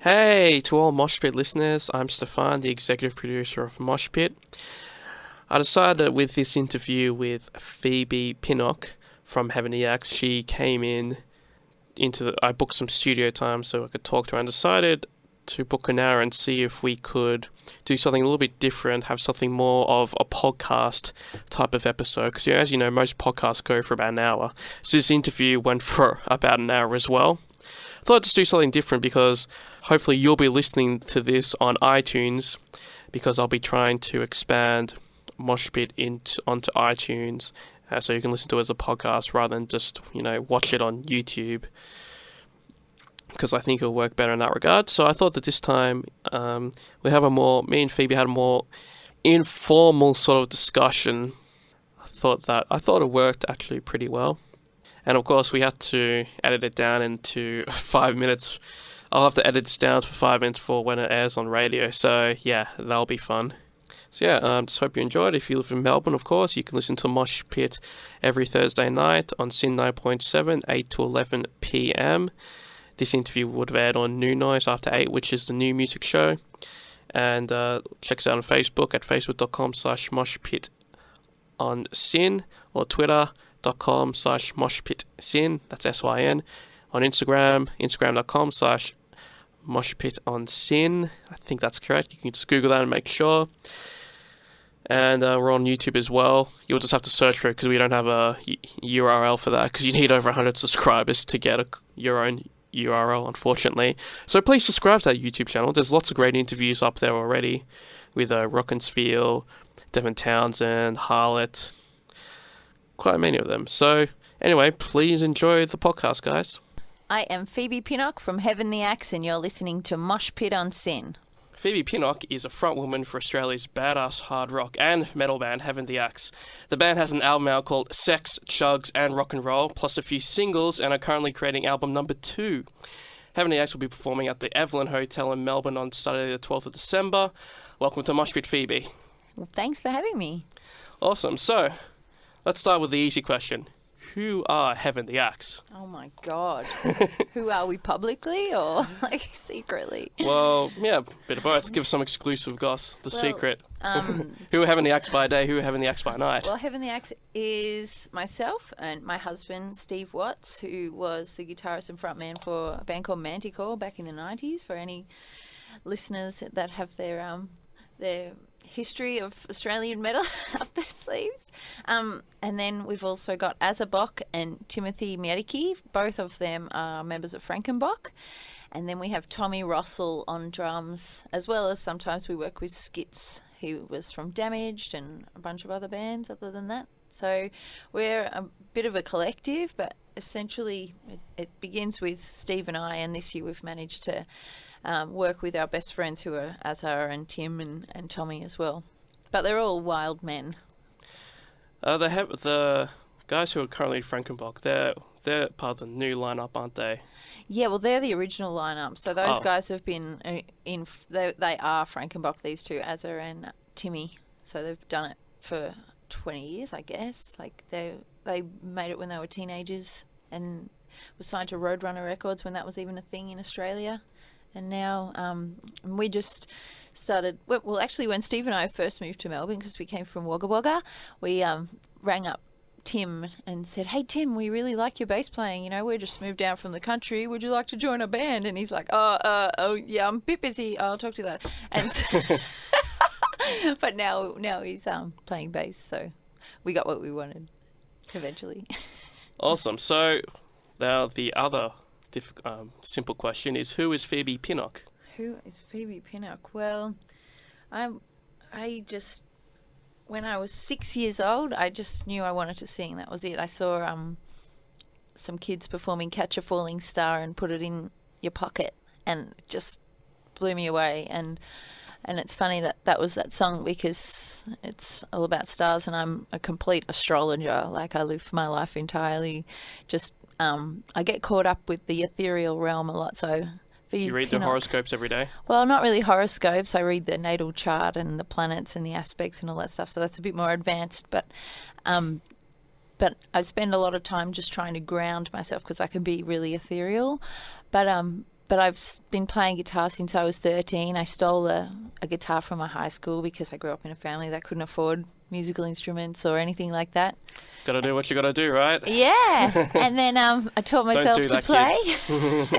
Hey to all Moshpit listeners, I'm Stefan, the executive producer of Moshpit. I decided with this interview with Phoebe Pinnock from Heavenly Axe, she came I booked some studio time so I could talk to her, and decided to book an hour and see if we could do something a little bit different, have something more of a podcast type of episode. Because as you know, most podcasts go for about an hour. So this interview went for about an hour as well. I thought I'd just do something different because hopefully you'll be listening to this on iTunes, because I'll be trying to expand Moshpit onto iTunes so you can listen to it as a podcast rather than just, watch it on YouTube, because I think it'll work better in that regard. So I thought that this time me and Phoebe had a more informal sort of discussion. I thought it worked actually pretty well. And of course, we had to edit it down into 5 minutes. I'll have to edit this down for 5 minutes for when it airs on radio. So yeah, that'll be fun. So yeah, just hope you enjoyed. If you live in Melbourne, of course, you can listen to Moshpit every Thursday night on SYN 9.7, 8 to 11 p.m. This interview would have aired on New Noise after 8, which is the new music show. And check us out on Facebook at facebook.com/moshpit on SYN, or twitter.com/moshpitsyn, that's SYN. On Instagram, instagram.com/moshpitonsyn. I think that's correct. You can just Google that and make sure. And we're on YouTube as well. You'll just have to search for it because we don't have a URL for that, because you need over 100 subscribers to get your own URL, unfortunately. So please subscribe to that YouTube channel. There's lots of great interviews up there already with Rockensfield, Devin Townsend, Harlot, quite many of them. So anyway, please enjoy the podcast, guys. I am Phoebe Pinnock from Heavenly Axe, and you're listening to Moshpit on SYN. Phoebe Pinnock is a frontwoman for Australia's badass hard rock and metal band Heavenly Axe. The band has an album out called Sex, Chugs and Rock and Roll, plus a few singles, and are currently creating album number 2. Heavenly Axe will be performing at the Evelyn Hotel in Melbourne on Saturday the 12th of December. Welcome to Moshpit, Phoebe. Well, thanks for having me. Awesome. So, let's start with the easy question. Who are Heavenly Axe? Oh my God. Who are we, publicly or secretly? Well, yeah, a bit of both. Give some exclusive goss, secret. Who are Heavenly Axe by day, who are Heavenly Axe by night? Well, Heavenly Axe is myself and my husband, Steve Watts, who was the guitarist and frontman for a band called Myedecke back in the 90s, for any listeners that have their history of Australian metal up their sleeves. And then we've also got Azza and Timothy Miedecke. Both of them are members of Frankenbach. And then we have Tommy Rossell on drums, as well as sometimes we work with Skits, who was from Damaged, and a bunch of other bands other than that. So we're a bit of a collective, but essentially it begins with Steve and I, and this year we've managed to work with our best friends, who are Azza and Tim and Tommy as well. But they're all wild men. They have the guys who are currently at Frankenbach. They're part of the new lineup, aren't they? Yeah, well, they're the original lineup. So those guys have been they are Frankenbach, these two, Azza and Timmy. So they've done it for 20 years, I guess. Like they made it when they were teenagers and was signed to Roadrunner Records when that was even a thing in Australia. And now we just started... Well, actually, when Steve and I first moved to Melbourne, because we came from Wagga Wagga, we rang up Tim and said, "Hey, Tim, we really like your bass playing. We just moved down from the country. Would you like to join a band?" And he's like, oh, yeah, I'm a bit busy. I'll talk to you later. And but now he's playing bass, so we got what we wanted eventually. Awesome. So now the other simple question is, who is Phoebe Pinnock? Who is Phoebe Pinnock? Well, I just, when I was 6 years old, I just knew I wanted to sing. That was it. I saw some kids performing Catch a Falling Star and Put It in Your Pocket, and it just blew me away. And it's funny that was that song, because it's all about stars, and I'm a complete astrologer. Like, I live my life entirely just I get caught up with the ethereal realm a lot. So you read the horoscopes every day? Well, not really horoscopes. I read the natal chart and the planets and the aspects and all that stuff. So that's a bit more advanced. But I spend a lot of time just trying to ground myself, because I can be really ethereal. But but I've been playing guitar since I was 13. I stole a guitar from my high school because I grew up in a family that couldn't afford musical instruments or anything like that. Gotta do what you gotta do, right? Yeah. And then I taught myself do to that, play. kids.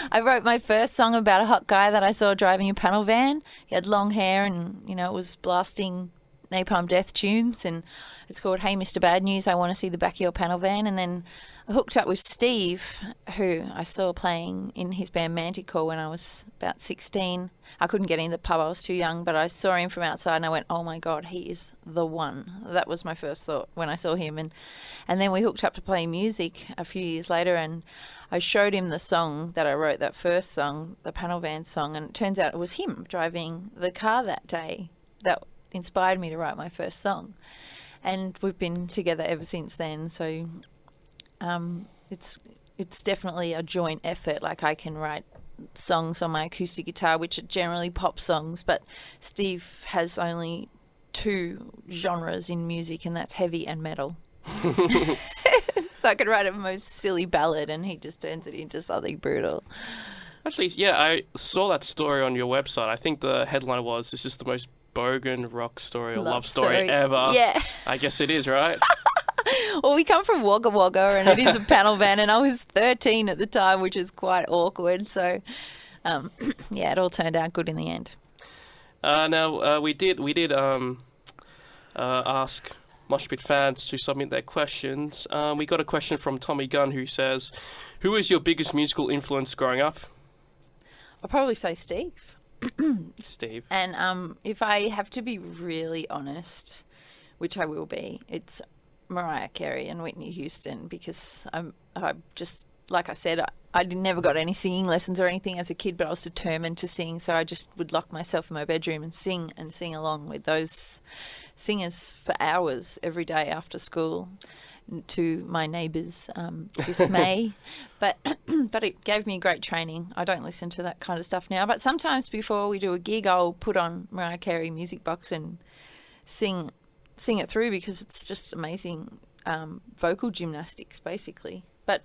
I wrote my first song about a hot guy that I saw driving a panel van. He had long hair and, it was blasting Napalm Death tunes, and it's called Hey Mr. Bad News, I Want to See the Back of Your Panel Van. And then I hooked up with Steve, who I saw playing in his band Miedecke when I was about 16. I couldn't get in the pub, I was too young, but I saw him from outside and I went, oh my God, he is the one. That was my first thought when I saw him. And then we hooked up to play music a few years later, and I showed him the song that I wrote, that first song, the panel van song, and it turns out it was him driving the car that day that inspired me to write my first song. And we've been together ever since then, so it's definitely a joint effort. Like, I can write songs on my acoustic guitar, which are generally pop songs, but Steve has only 2 genres in music, and that's heavy and metal. So I could write a most silly ballad and he just turns it into something brutal. Actually, yeah, I saw that story on your website. I think the headline was, "This is the most bogan rock story or love story ever." Yeah. I guess it is, right? Well, we come from Wagga Wagga, and it is a panel van, and I was 13 at the time, which is quite awkward. So, yeah, it all turned out good in the end. Now, we did ask Moshpit fans to submit their questions. We got a question from Tommy Gunn, who says, "Who is your biggest musical influence growing up?" I'll probably say Steve. Steve. And if I have to be really honest, which I will be, it's Mariah Carey and Whitney Houston, because I'm just, like I said, I never got any singing lessons or anything as a kid, but I was determined to sing, so I just would lock myself in my bedroom and sing along with those singers for hours every day after school, to my neighbours' dismay. But it gave me great training. I don't listen to that kind of stuff now, but sometimes before we do a gig, I'll put on Mariah Carey music box and sing it through, because it's just amazing vocal gymnastics, basically. But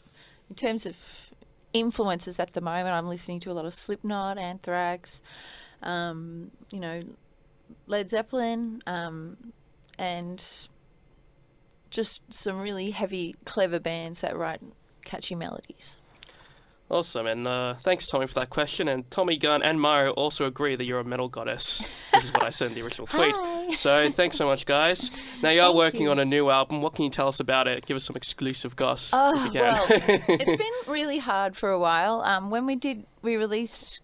in terms of influences at the moment, I'm listening to a lot of Slipknot, Anthrax, Led Zeppelin, and just some really heavy, clever bands that write catchy melodies. Awesome, and thanks, Tommy, for that question. And Tommy Gunn and Mario also agree that you're a metal goddess, which is what I said in the original tweet. Hi. So thanks so much, guys. Now, you are Thank working you. on a new album. What can you tell us about it? Give us some exclusive goss, if Oh, you can. well, it's been really hard for a while. When we released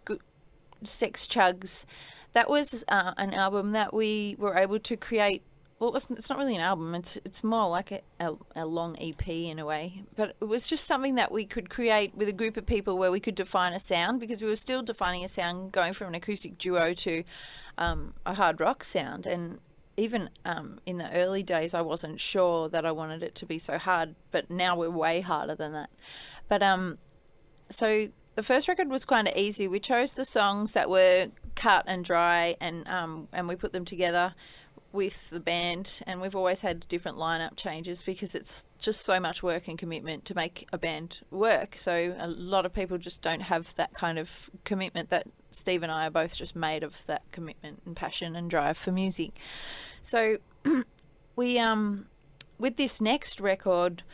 Sex Chugs, that was an album that we were able to create. Well, it's not really an album. It's more like a long EP in a way. But it was just something that we could create with a group of people where we could define a sound, because we were still defining a sound, going from an acoustic duo to a hard rock sound. And even in the early days, I wasn't sure that I wanted it to be so hard. But now we're way harder than that. But so the first record was kind of easy. We chose the songs that were cut and dry, and we put them together with the band, and we've always had different lineup changes because it's just so much work and commitment to make a band work. So a lot of people just don't have that kind of commitment that Steve and I are both just made of, that commitment and passion and drive for music. So we with this next record,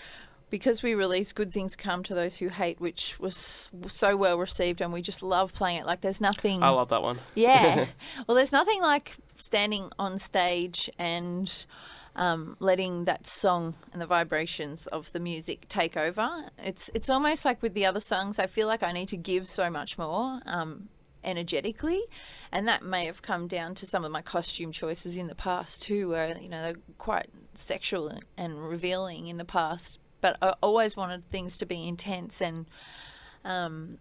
because we released Good Things Come to Those Who Hate, which was so well received, and we just love playing it. Like, there's nothing... I love that one. Yeah. Well, there's nothing like standing on stage and letting that song and the vibrations of the music take over. It's almost like with the other songs, I feel like I need to give so much more energetically, and that may have come down to some of my costume choices in the past too, where, they're quite sexual and revealing in the past. But I always wanted things to be intense and kind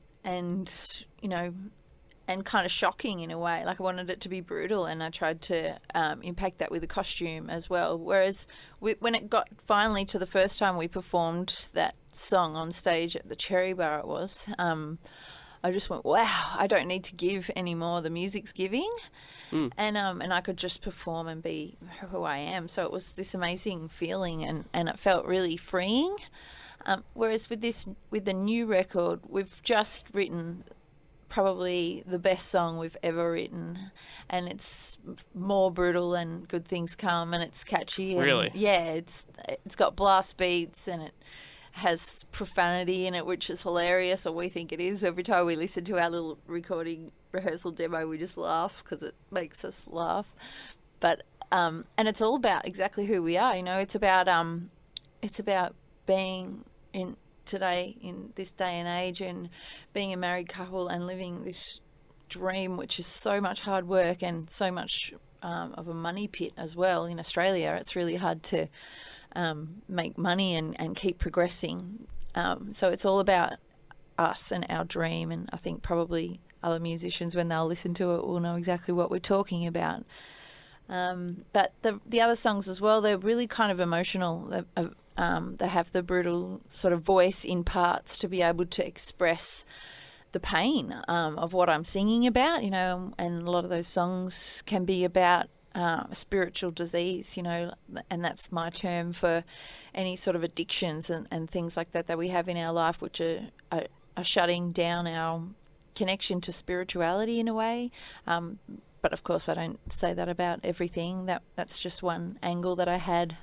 of shocking in a way. Like, I wanted it to be brutal, and I tried to impact that with the costume as well. Whereas when it got finally to the first time we performed that song on stage at the Cherry Bar, it was, I just went, wow, I don't need to give anymore. The music's giving. And I could just perform and be who I am. So it was this amazing feeling, and it felt really freeing. Whereas with the new record, we've just written probably the best song we've ever written, and it's more brutal than Good Things Come, and it's catchy. And Really? Yeah, it's got blast beats, and it has profanity in it, which is hilarious, or we think it is. Every time we listen to our little recording rehearsal demo, we just laugh because it makes us laugh. But and it's all about exactly who we are. It's about being in today, in this day and age, and being a married couple and living this dream, which is so much hard work and so much of a money pit as well. In Australia, it's really hard to make money and keep progressing. So it's all about us and our dream, and I think probably other musicians, when they'll listen to it, will know exactly what we're talking about. But the other songs as well, they're really kind of emotional. They have the brutal sort of voice in parts to be able to express the pain of what I'm singing about, and a lot of those songs can be about spiritual disease, and that's my term for any sort of addictions and things like that we have in our life, which are shutting down our connection to spirituality in a way. But of course, I don't say that about everything. That's just one angle that I had,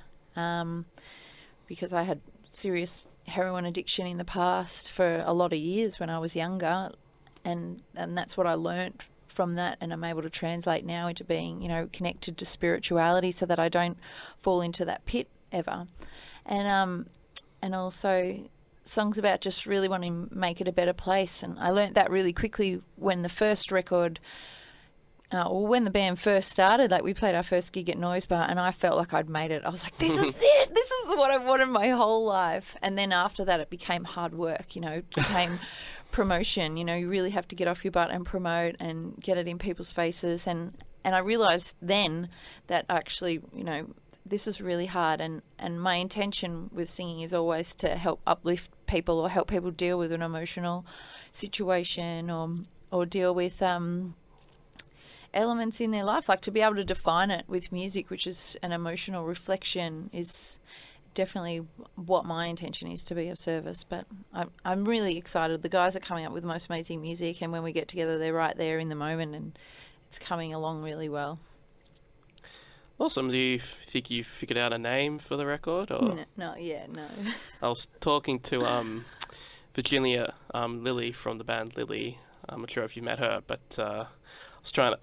because I had serious heroin addiction in the past for a lot of years when I was younger, and that's what I learnt from that, and I'm able to translate now into being, connected to spirituality, so that I don't fall into that pit ever. And also songs about just really wanting to make it a better place. And I learnt that really quickly when the first record, or when the band first started. Like, we played our first gig at Noise Bar, and I felt like I'd made it. I was like, this is it. This is what I've wanted my whole life. And then after that, it became hard work, it became promotion. You really have to get off your butt and promote and get it in people's faces. And I realised then that actually, this is really hard. And my intention with singing is always to help uplift people, or help people deal with an emotional situation, or deal with elements in their life. Like, to be able to define it with music, which is an emotional reflection, is definitely what my intention is, to be of service. But I'm really excited. The guys are coming up with the most amazing music, and when we get together, they're right there in the moment, and it's coming along really well. Awesome. Do you think you figured out a name for the record? Or? No. I was talking to Virginia Lilly from the band Lily. I'm not sure if you met her, but I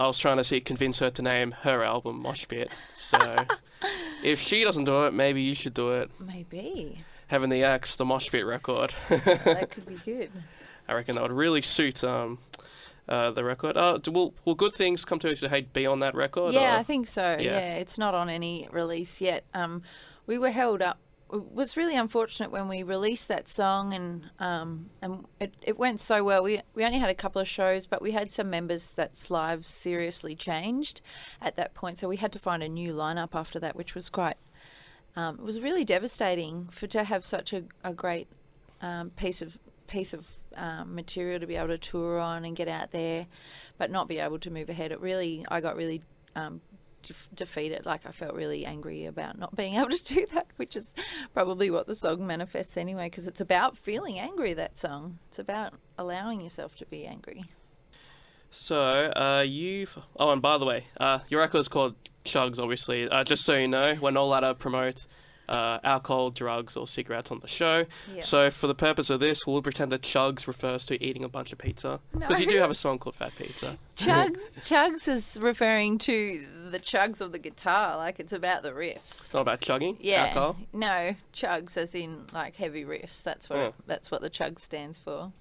was trying to convince her to name her album Moshpit. So if she doesn't do it, maybe you should do it. Maybe. Having the Axe, the Moshpit record. That could be good. I reckon that would really suit the record. Will Good Things Come to Us You Hate be on that record? Yeah, or? I think so. Yeah, it's not on any release yet. We were held up. It was really unfortunate when we released that song, and it went so well. We only had a couple of shows, but we had some members that's lives seriously changed at that point, so we had to find a new lineup after that, which was quite. It was really devastating to have such a great piece of material to be able to tour on and get out there, but not be able to move ahead. I got really defeated. Like, I felt really angry about not being able to do that, which is probably what the song manifests anyway, because it's about feeling angry, that song. It's about allowing yourself to be angry. So, and by the way, your record's called Chugs, obviously. Just so you know, we're not allowed to promote alcohol, drugs, or cigarettes on the show. Yeah. So, for the purpose of this, we'll pretend that Chugs refers to eating a bunch of pizza. Because you do have a song called Fat Pizza. Chugs is referring to the chugs of the guitar, like it's about the riffs. Not about chugging? Yeah. Alcohol? No, chugs as in like heavy riffs. That's what the chug stands for.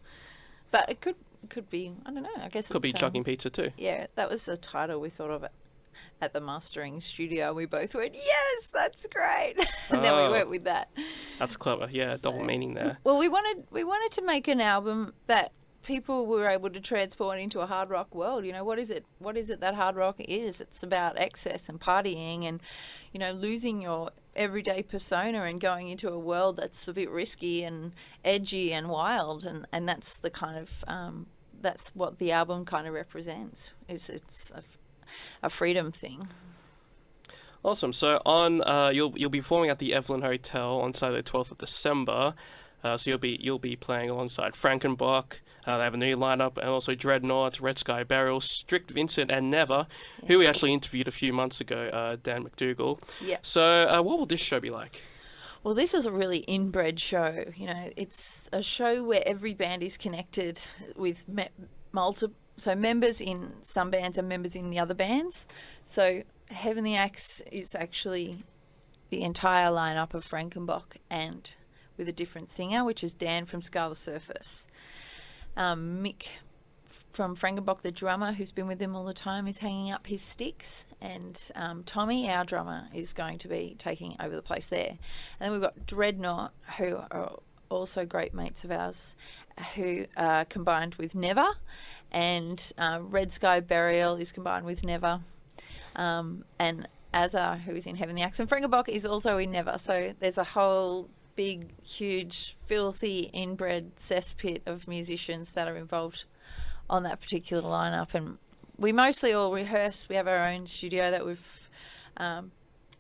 But it could be, I don't know, I guess could be chugging pizza too. Yeah, that was the title we thought of it at the mastering studio. We both went, yes, that's great. And then we went with that. That's clever. Yeah, double meaning there. Well, we wanted to make an album that people were able to transport into a hard rock world. What is it that hard rock is? It's about excess and partying and, losing your everyday persona and going into a world that's a bit risky and edgy and wild. And that's the kind of, that's what the album kind of represents. It's a freedom thing. Awesome. So you'll be performing at the Evelyn Hotel on Saturday, 12th of December. So you'll be playing alongside Frankenbach, They have a new lineup, and also Dreadnought, Red Sky Burial, Strict Vincent, and Never, who we actually interviewed a few months ago, Dan McDougall. Yeah. So what will this show be like? Well, this is a really inbred show. It's a show where every band is connected with so members in some bands and members in the other bands. So Heaven the Axe is actually the entire lineup of Frankenbach, and with a different singer, which is Dan from Scar the Surface. Mick from Frankenbach, the drummer, who's been with them all the time, is hanging up his sticks, and Tommy, our drummer, is going to be taking over the place there. And then we've got Dreadnought, who are also great mates of ours, who are combined with Never, and Red Sky Burial is combined with Never, and Azza, who is in Heaven the Axe, and Frankenbach is also in Never. So there's a whole big, huge, filthy, inbred cesspit of musicians that are involved on that particular lineup. And we mostly all rehearse. We have our own studio that we've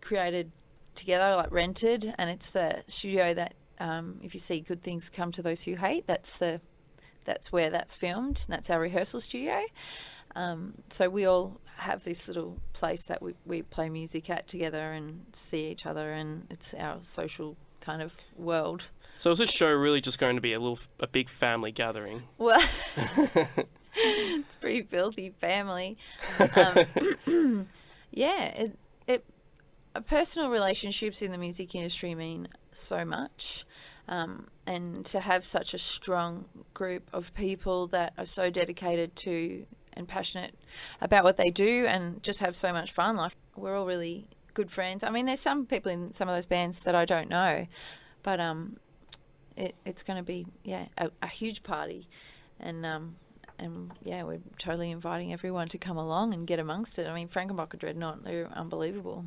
created together, like rented, and it's the studio that, if you see good things come to those who hate, that's where that's filmed, and that's our rehearsal studio. So we all have this little place that we play music at together and see each other, and it's our social kind of world. So is this show really just going to be a big family gathering? Well, it's pretty filthy family. Yeah, personal relationships in the music industry mean so much, and to have such a strong group of people that are so dedicated to and passionate about what they do and just have so much fun. Like, we're all really good friends. I mean, there's some people in some of those bands that I don't know, but it's going to be a huge party, and we're totally inviting everyone to come along and get amongst it. I mean, Frankenbach and Dreadnought, they're unbelievable.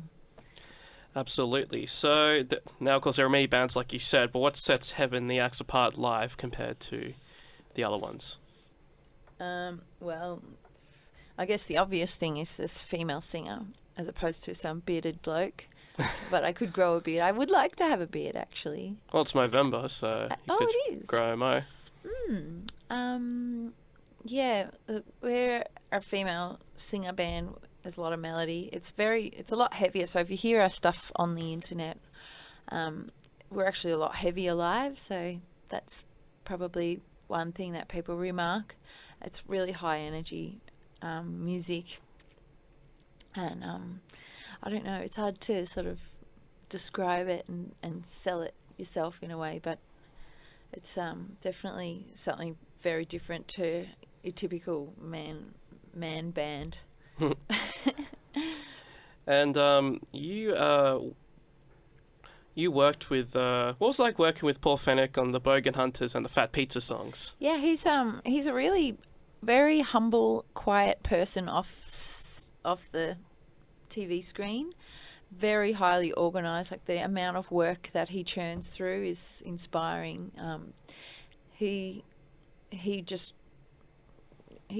Absolutely. So now, of course, there are many bands like you said, but what sets Heaven the Axe apart live compared to the other ones? Well, I guess the obvious thing is this female singer, as opposed to some bearded bloke. But I could grow a beard. I would like to have a beard, actually. Well, it's November, so you could it is. grow a mo. Yeah, we're a female singer band. There's a lot of melody. It's a lot heavier. So if you hear our stuff on the internet, we're actually a lot heavier live. So that's probably one thing that people remark. It's really high energy music, and I don't know, it's hard to sort of describe it and sell it yourself in a way, but it's definitely something very different to your typical man band. And you worked with what was it like working with Paul Fenech on the Bogan Hunters and the Fat Pizza songs? Yeah, he's a really very humble, quiet person off the TV screen. Very highly organised. Like, the amount of work that he churns through is inspiring. He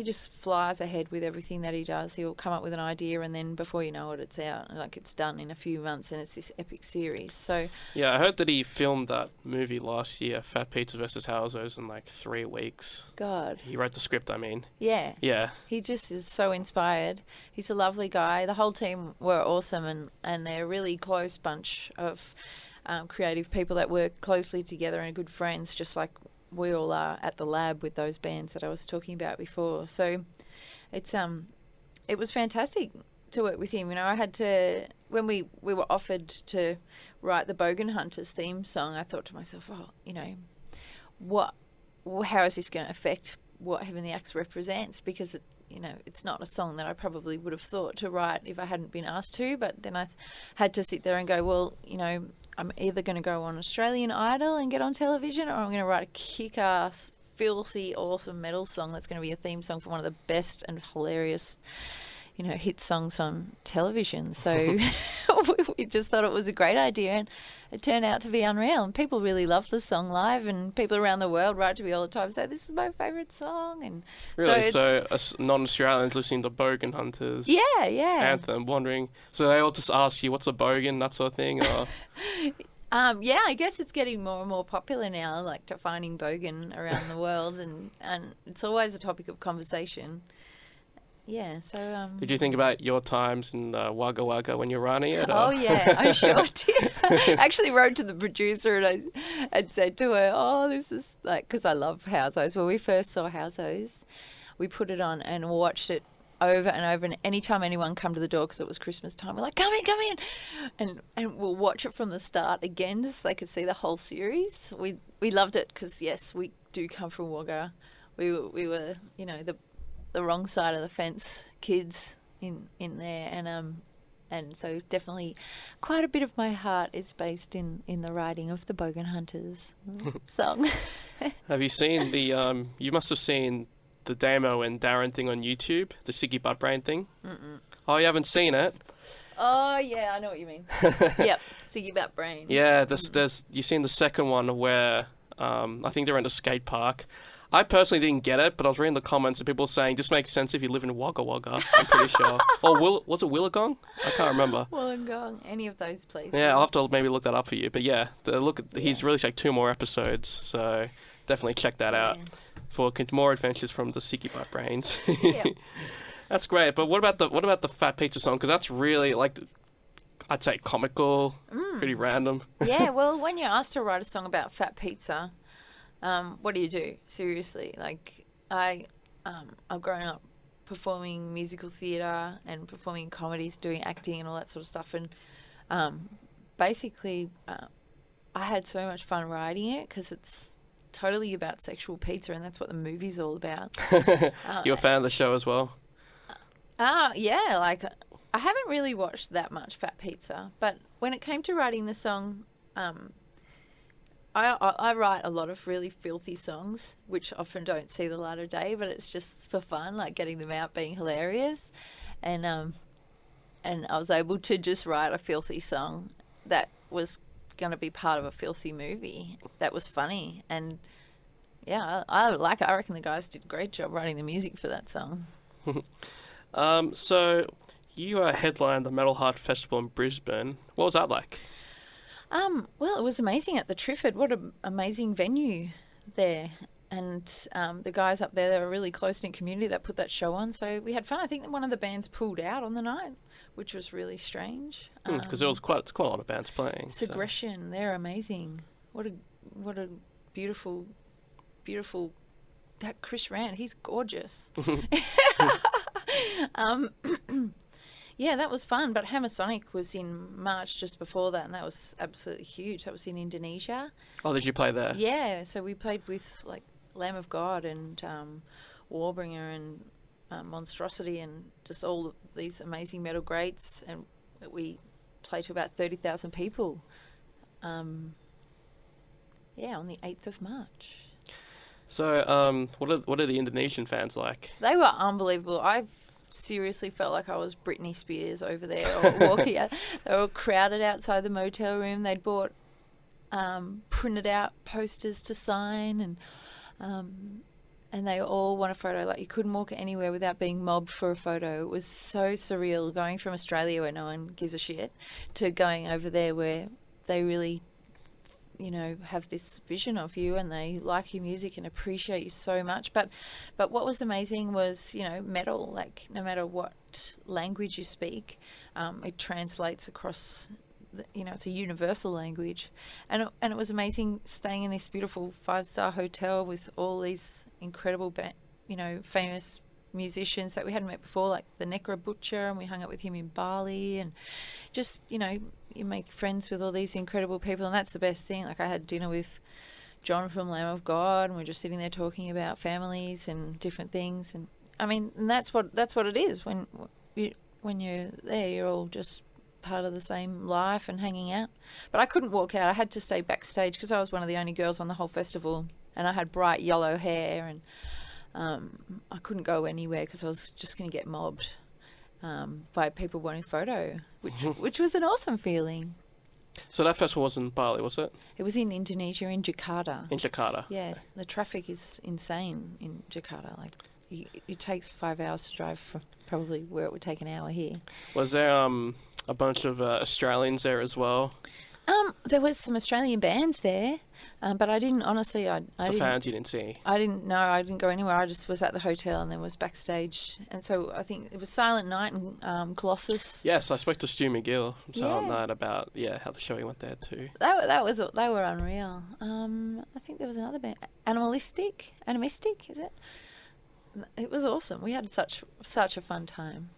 just flies ahead with everything that he does. He'll come up with an idea, and then before you know it, it's out. Like, it's done in a few months, and it's this epic series. So yeah, I heard that he filmed that movie last year, Fat Pizza vs. Housos, in like 3 weeks. God. He wrote the script, I mean. Yeah. Yeah. He just is so inspired. He's a lovely guy. The whole team were awesome, and they're a really close bunch of creative people that work closely together and are good friends, just like we all are at the lab with those bands that I was talking about before. So it's it was fantastic to work with him. You know, I had to, when we were offered to write the Bogan Hunters theme song, I thought to myself, how is this going to affect what Heaven the Axe represents? Because it's not a song that I probably would have thought to write if I hadn't been asked to. But then I had to sit there and go, well, I'm either going to go on Australian Idol and get on television, or I'm going to write a kick-ass, filthy, awesome metal song that's going to be a theme song for one of the best and hilarious, hit songs on television. So we just thought it was a great idea, and it turned out to be unreal. And people really love the song live, and people around the world write to me all the time, say, this is my favourite song. And really? So non-Australians listening to Bogan Hunters Anthem, wondering, so they all just ask you, what's a bogan, that sort of thing? Or? Yeah, I guess it's getting more and more popular now, like defining Bogan around the world, and it's always a topic of conversation. Yeah, so... Did you think about your times in Wagga Wagga when you're running it? Oh, yeah, I sure did. I actually wrote to the producer and I said to her, oh, this is like... Because I love Housos. When we first saw Housos, we put it on and watched it over and over. And anytime anyone come to the door, because it was Christmas time, we're like, come in. And we'll watch it from the start again just so they could see the whole series. We loved it because, yes, we do come from Wagga. We were, you know, the wrong side of the fence kids in there, and so definitely quite a bit of my heart is based in the writing of the Bogan Hunters song. Have you seen the you must have seen the Damo and Darren thing on YouTube, the Siggy Butt Brain thing? Mm-mm. Oh, you haven't seen it? Oh yeah, I know what you mean. Yep, Siggy Butt Brain. Yeah, there's you seen the second one where I think they're in a skate park. I personally didn't get it, but I was reading the comments and people saying this makes sense if you live in Wagga Wagga, I'm pretty sure. Or was it Wollongong? I can't remember. Wollongong, any of those places. Yeah, I'll have to maybe look that up for you. But yeah, he's released like 2 more episodes, so definitely check that out for more adventures from the Sicky Butt Brains. Yeah. That's great. But what about the Fat Pizza song? Because that's really like, I'd say comical, pretty random. Yeah, well, when you're asked to write a song about fat pizza, what do? Seriously, like I've grown up performing musical theatre and performing comedies, doing acting and all that sort of stuff, and basically I had so much fun writing it because it's totally about sexual pizza, and that's what the movie's all about. You're a fan of the show as well? Yeah, like I haven't really watched that much Fat Pizza, but when it came to writing the song, I write a lot of really filthy songs, which often don't see the light of day, but it's just for fun, like getting them out, being hilarious, and I was able to just write a filthy song that was going to be part of a filthy movie that was funny, and yeah, I like it. I reckon the guys did a great job writing the music for that song. So you headlined the Metal Heart Festival in Brisbane. What was that like? Well, it was amazing at the Triffid. What an amazing venue there. And the guys up there, they were a really close-knit community that put that show on. So we had fun. I think that one of the bands pulled out on the night, which was really strange. Because there was quite a lot of bands playing. Segression, they're amazing. What a beautiful, that Chris Rand, he's gorgeous. Yeah, that was fun. But Hammer Sonic was in March just before that, and that was absolutely huge. That was in Indonesia. Oh, did you play there? Yeah, so we played with like Lamb of God and Warbringer and Monstrosity and just all these amazing metal greats, and we played to about 30,000 people. On the 8th of March. So, what are the Indonesian fans like? They were unbelievable. I've seriously felt like I was Britney Spears over there or walking out. They were crowded outside the motel room. They'd bought printed out posters to sign, and they all want a photo. Like, you couldn't walk anywhere without being mobbed for a photo. It was so surreal going from Australia where no one gives a shit to going over there where they really, have this vision of you and they like your music and appreciate you so much. But what was amazing was, metal, like no matter what language you speak, it translates across, it's a universal language. And it was amazing staying in this beautiful 5-star hotel with all these incredible, famous musicians that we hadn't met before, like the Necra Butcher, and we hung out with him in Bali, and just, you make friends with all these incredible people, and that's the best thing. Like, I had dinner with John from Lamb of God, and we're just sitting there talking about families and different things, and and that's what it is. When you're there, you're all just part of the same life and hanging out. But I couldn't walk out. I had to stay backstage because I was one of the only girls on the whole festival, and I had bright yellow hair, and I couldn't go anywhere because I was just going to get mobbed by people wanting a photo, which was an awesome feeling. So that festival was in Bali, was it? It was in Indonesia, in Jakarta. In Jakarta. Yes, okay. The traffic is insane in Jakarta. Like, it takes 5 hours to drive from probably where it would take an hour here. Was there a bunch of Australians there as well? There was some Australian bands there, but I didn't honestly. I The didn't. fans you didn't see. I didn't know. I didn't go anywhere. I just was at the hotel and then was backstage. And so I think it was Silent Night and Colossus. Yes, I spoke to Stu McGill from Silent Yeah. Night about how the showing went there too. They were unreal. I think there was another band, Animistic, is it? It was awesome. We had such a fun time.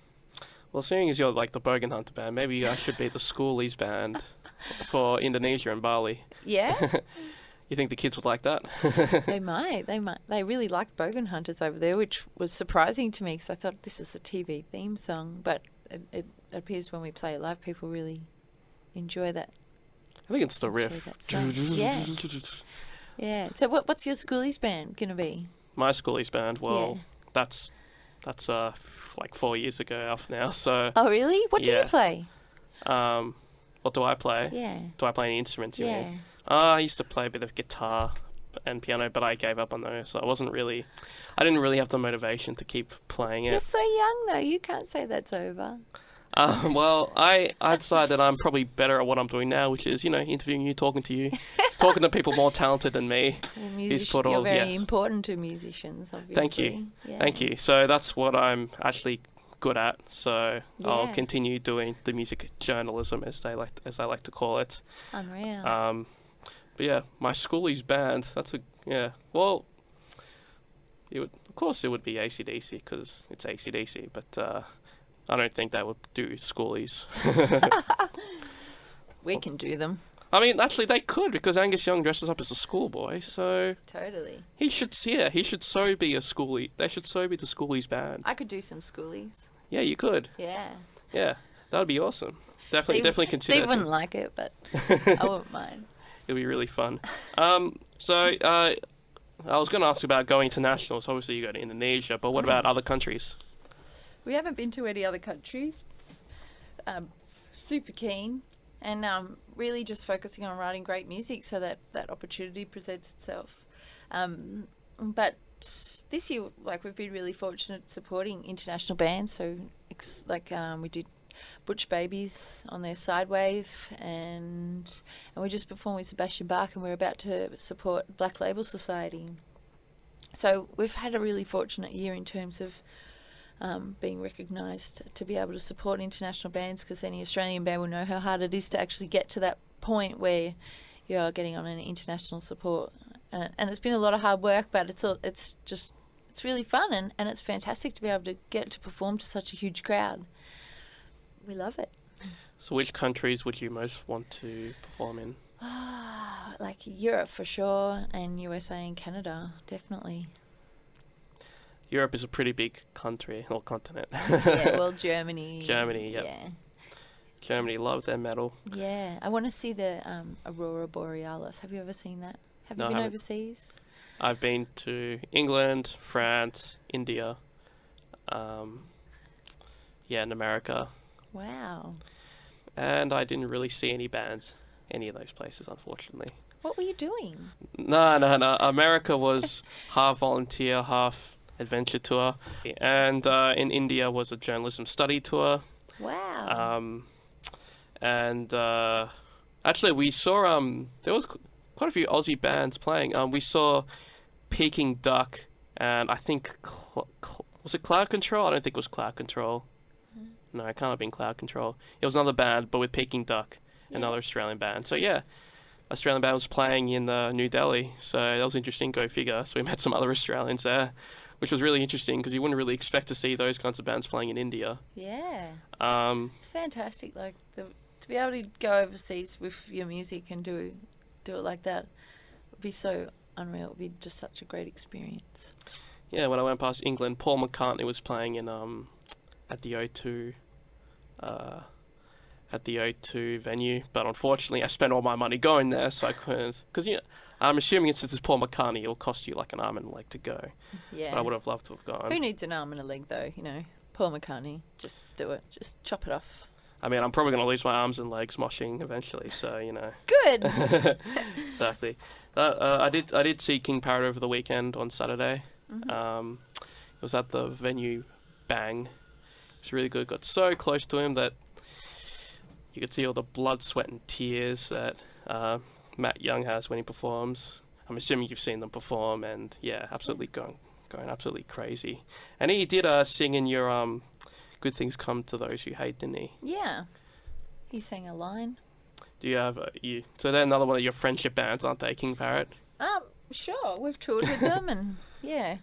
Well, seeing as you're like the Bogan Hunter band, maybe I should be the Schoolies band for Indonesia and Bali. Yeah. You think the kids would like that? They might. They really liked Bogan Hunters over there, which was surprising to me because I thought this is a TV theme song. But it appears when we play it live, people really enjoy that. I think it's the riff. Yeah. Yeah. So what's your schoolies band gonna be? My Schoolies band. Well, Yeah. that's like 4 years ago off now. So Oh, really? What do you Yeah. play? what do I play? Yeah. Do I play any instruments? You Yeah. mean? I used to play a bit of guitar and piano, but I gave up on those. So I didn't really have the motivation to keep playing You're it. so young though. You can't say that's over. Well, I decided I'm probably better at what I'm doing now, which is, interviewing you, talking to talking to people more talented than me. You're very important to musicians, obviously. Thank you. Yeah. Thank you. So that's what I'm actually good at. So I'll Yeah. continue doing the music journalism, as I like to call it. Unreal. But yeah, my schoolies band. Well, of course it would be AC/DC because it's AC/DC, but I don't think that would do schoolies. We can do them. I mean, actually, they could because Angus Young dresses up as a schoolboy, so Totally. he should so be a schoolie. They should so be the schoolies band. I could do some schoolies. Yeah, you could. Yeah. Yeah, that would be awesome. Definitely consider. Steve wouldn't like it, but I wouldn't mind. It'll be really fun. So I was going to ask about going international. So obviously you go to Indonesia, but what about other countries? We haven't been to any other countries. Super keen, and really just focusing on writing great music so that opportunity presents itself. But this year, we've been really fortunate supporting international bands. So, we did Butch Babies on their Sidewave, and we just performed with Sebastian Bach, and we're about to support Black Label Society. So we've had a really fortunate year in terms of being recognised to be able to support international bands, because any Australian band will know how hard it is to actually get to that point where you're getting on an international support. And it's been a lot of hard work, but it's really fun, and it's fantastic to be able to get to perform to such a huge crowd. We love it. So which countries would you most want to perform in? Europe for sure, and USA and Canada, definitely. Europe is a pretty big country or continent. Yeah, well, Germany. Germany, yep. Yeah. Germany love their metal. Yeah, I want to see the Aurora Borealis. Have you ever seen that? Have No, you I been haven't. overseas? I've been to England, France, India, and America. Wow. And I didn't really see any bands any of those places, unfortunately. What were you doing? No. America was half volunteer, half adventure tour. And in India was a journalism study tour. Wow. Actually we saw there was quite a few Aussie bands playing. We saw Peking Duck, and I think was it Cloud Control? I don't think it was Cloud Control. No, it can't have been Cloud Control. It was another band, but with Peking Duck, another Australian band. So yeah, Australian band was playing in New Delhi, so that was interesting. Go figure. So we met some other Australians there, which was really interesting because you wouldn't really expect to see those kinds of bands playing in India. Yeah. It's fantastic. To be able to go overseas with your music and do it like that would be so unreal. It would be just such a great experience. Yeah, when I went past England, Paul McCartney was playing in at the O2 venue, but unfortunately I spent all my money going there, so I couldn't. Because I'm assuming since it's Paul McCartney, it'll cost you like an arm and a leg to go. Yeah. But I would have loved to have gone. Who needs an arm and a leg though? Paul McCartney, just do it. Just chop it off. I mean, I'm probably going to lose my arms and legs moshing eventually, so Good. Exactly. I did see King Parrot over the weekend on Saturday. Mm-hmm. It was at the venue Bang. It was really good. Got so close to him that you could see all the blood, sweat, and tears that Matt Young has when he performs. I'm assuming you've seen them perform, and yeah, absolutely going absolutely crazy. And he did sing in your "Good Things Come to Those You Hate," didn't he? Yeah, he sang a line. Do you have you? So they're another one of your friendship bands, aren't they, King Parrot? Sure, we've toured with them, and yeah.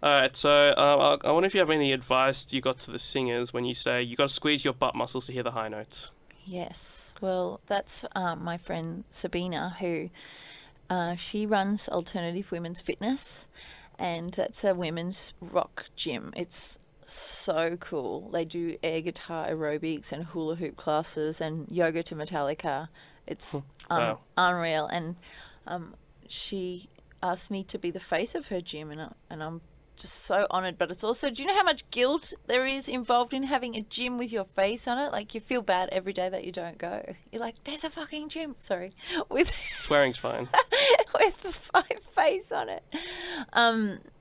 All right, so I wonder if you have any advice you got to the singers when you say you got to squeeze your butt muscles to hear the high notes. Yes, well, that's my friend Sabina, who she runs Alternative Women's Fitness, and that's a women's rock gym. It's so cool. They do air guitar aerobics and hula hoop classes and yoga to Metallica. It's Wow. unreal, and she asked me to be the face of her gym, and I'm just so honoured. But it's also, do you know how much guilt there is involved in having a gym with your face on it? Like, you feel bad every day that you don't go. You're like, there's a fucking gym. Sorry. With Swearing's fine. with my face on it.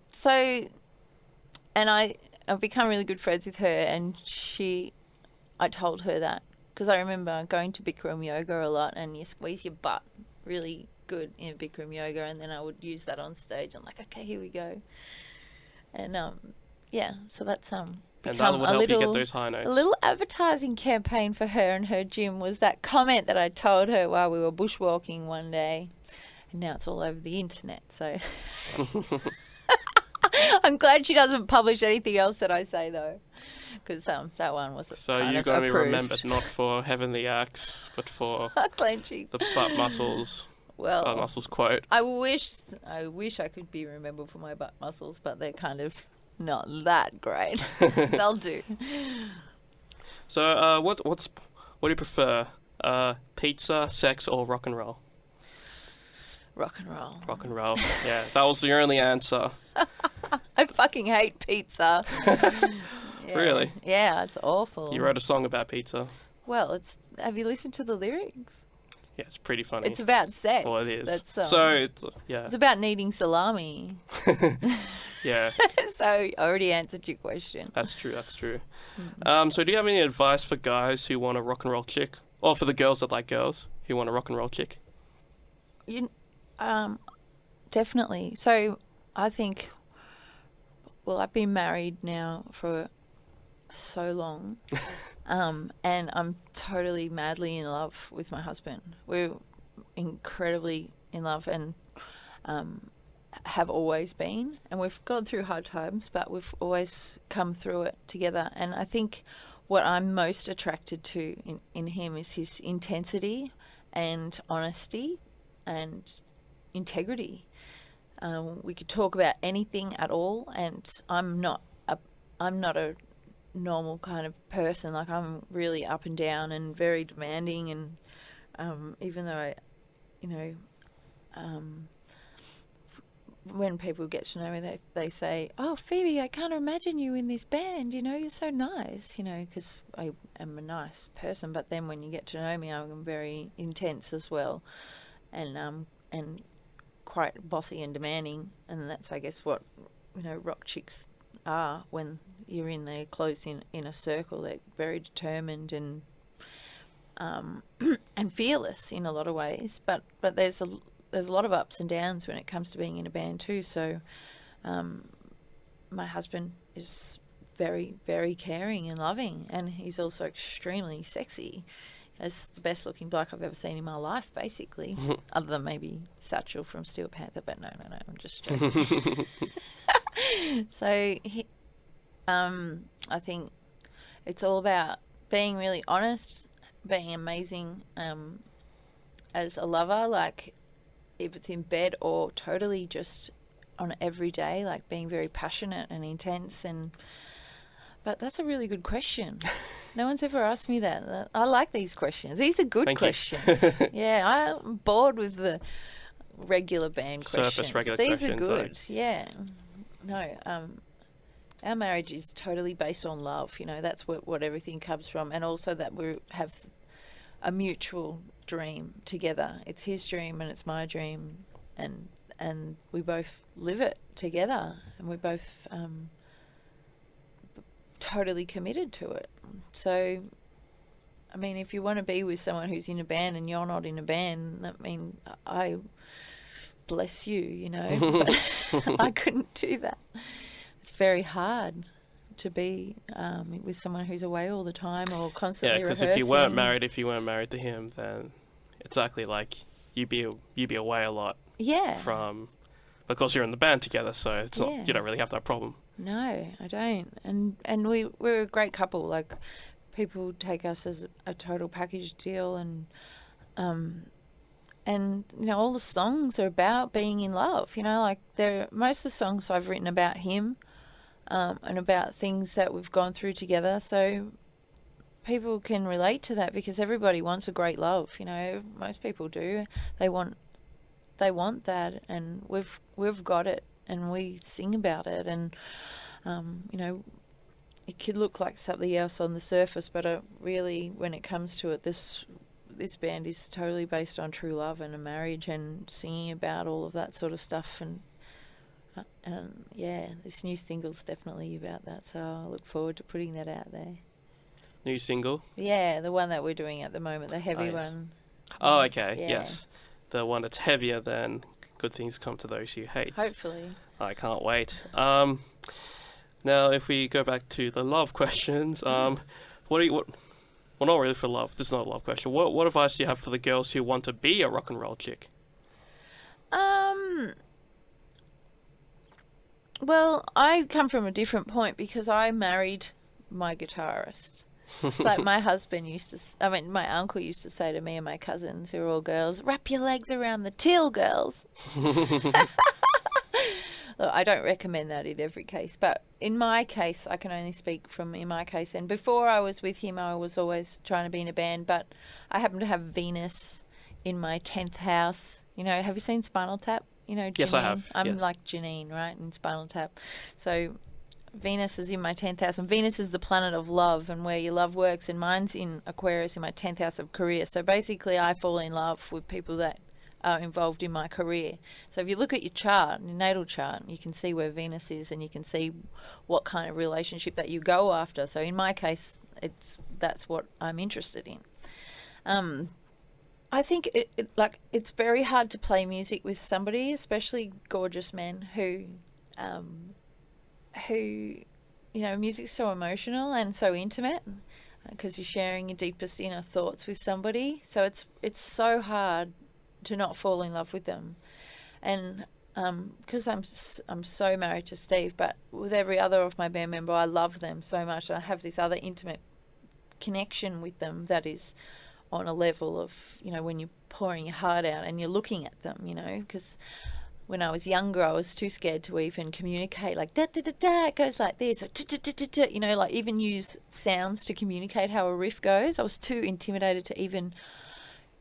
So, and I've become really good friends with her, and I told her that, because I remember going to Bikram yoga a lot, and you squeeze your butt really good in Bikram yoga, and then I would use that on stage. I'm like, okay, here we go. And yeah, so that's And become that would help you get those high notes. a little advertising campaign for her and her gym was that comment that I told her while we were bushwalking one day, and now it's all over the internet. So I'm glad she doesn't publish anything else that I say, though, because that one was So kind you're of going to be approved. remembered not for Heavenly Acts, but for Clenching. the butt muscles. Well, Butt muscles quote. I wish I could be remembered for my butt muscles, but they're kind of not that great. They'll do. So what do you prefer? Pizza, sex, or rock and roll? Rock and roll. Rock and roll. Yeah, that was your only answer. I fucking hate pizza. Yeah. Really? Yeah, it's awful. You wrote a song about pizza. Well, have you listened to the lyrics? Yeah, it's pretty funny. It's about sex. Well, it is. That's, so it's yeah. It's about needing salami. Yeah. So I already answered your question. That's true. That's true. Mm-hmm. So do you have any advice for guys who want a rock and roll chick, or for the girls that like girls who want a rock and roll chick? Definitely. So I think, well, I've been married now for so long, and I'm totally madly in love with my husband. We're incredibly in love, and have always been, and we've gone through hard times, but we've always come through it together. And I think what I'm most attracted to in him is his intensity and honesty and integrity. We could talk about anything at all, and I'm not a normal kind of person. Like, I'm really up and down and very demanding, and even though when people get to know me, they say, "Oh, Phoebe, I can't imagine you in this band, you're so nice," because I am a nice person. But then when you get to know me, I'm very intense as well, and quite bossy and demanding, and that's, I guess, what rock chicks are when you're in there close in a circle. They're very determined and and fearless in a lot of ways, but there's a lot of ups and downs when it comes to being in a band too. So my husband is very, very caring and loving, and he's also extremely sexy. He's the best looking bloke I've ever seen in my life, basically, other than maybe Satchel from Steel Panther, but no, I'm just joking. So I think it's all about being really honest, being amazing as a lover, like if it's in bed or totally just on every day, like being very passionate and intense. But that's a really good question. No one's ever asked me that. I like these questions. These are good Thank questions. you. Yeah, I'm bored with the regular band Surface questions. regular These questions, are good. Yeah. No, our marriage is totally based on love. That's what everything comes from, and also that we have a mutual dream together. It's his dream and it's my dream, and we both live it together, and we're both totally committed to it. So I mean, if you want to be with someone who's in a band and you're not in a band, I mean, I bless you, you know. But I couldn't do that. It's very hard to be with someone who's away all the time or constantly because rehearsing. if you weren't married to him, then exactly like you'd be away a lot. Yeah. From, of course, you're in the band together, so it's not you don't really have that problem. No, I don't. And we're a great couple. Like, people take us as a total package deal, and you know, all the songs are about being in love. You know, like most of the songs I've written about him, and about things that we've gone through together. So people can relate to that because everybody wants a great love. You know, most people do. They want that, and we've got it, and we sing about it, and you know, it could look like something else on the surface, but really, when it comes to it, this band is totally based on true love and a marriage and singing about all of that sort of stuff, and yeah, this new single's definitely about that, so I look forward to putting that out there. New single? Yeah, the one that we're doing at the moment, the heavy one. Oh, okay, yeah. yes. The one that's heavier than Good Things Come to Those You Hate. Hopefully. I can't wait. Now, if we go back to the love questions, well, not really for love. This is not a love question. What advice do you have for the girls who want to be a rock and roll chick? Well, I come from a different point because I married my guitarist. It's like my uncle used to say to me and my cousins, who are all girls, wrap your legs around the till, girls. Look, I don't recommend that in every case, but in my case, I can only speak from in my case. And before I was with him, I was always trying to be in a band, but I happen to have Venus in my 10th house. You know, have you seen Spinal Tap? You know, Janine? Yes, I have. I'm like Janine, right, in Spinal Tap. So Venus is in my 10th house, and Venus is the planet of love and where your love works, and mine's in Aquarius in my 10th house of career. So basically, I fall in love with people that are involved in my career. So if you look at your chart, your natal chart, you can see where Venus is, and you can see what kind of relationship that you go after. So in my case, that's what I'm interested in. I think it's very hard to play music with somebody, especially gorgeous men who you know, music's so emotional and so intimate because you're sharing your deepest inner thoughts with somebody. So it's so hard to not fall in love with them. And because I'm so married to Steve, but with every other of my band member, I love them so much, and I have this other intimate connection with them that is on a level of, you know, when you're pouring your heart out and you're looking at them, you know, because when I was younger, I was too scared to even communicate, like da da da da, it goes like this, or, you know, like even use sounds to communicate how a riff goes. I was too intimidated to even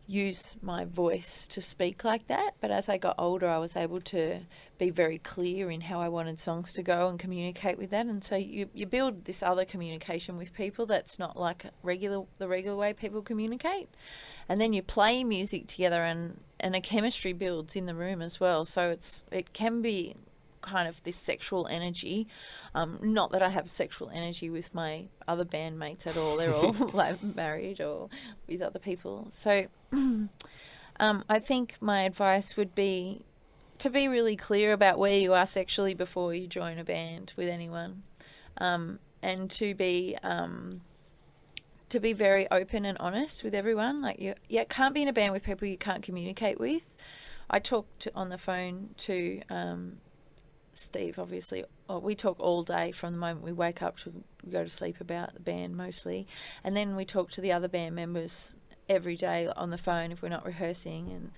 use my voice to speak like that. But as I got older, I was able to be very clear in how I wanted songs to go and communicate with that. And so you build this other communication with people that's not like the regular way people communicate. And then you play music together, and a chemistry builds in the room as well. So it can be kind of this sexual energy. Not that I have sexual energy with my other bandmates at all. They're all like married or with other people. So I think my advice would be to be really clear about where you are sexually before you join a band with anyone, and to be very open and honest with everyone. Like you can't be in a band with people you can't communicate with. I talked on the phone to Steve, obviously. We talk all day from the moment we wake up to we go to sleep about the band mostly, and then we talk to the other band members every day on the phone if we're not rehearsing, and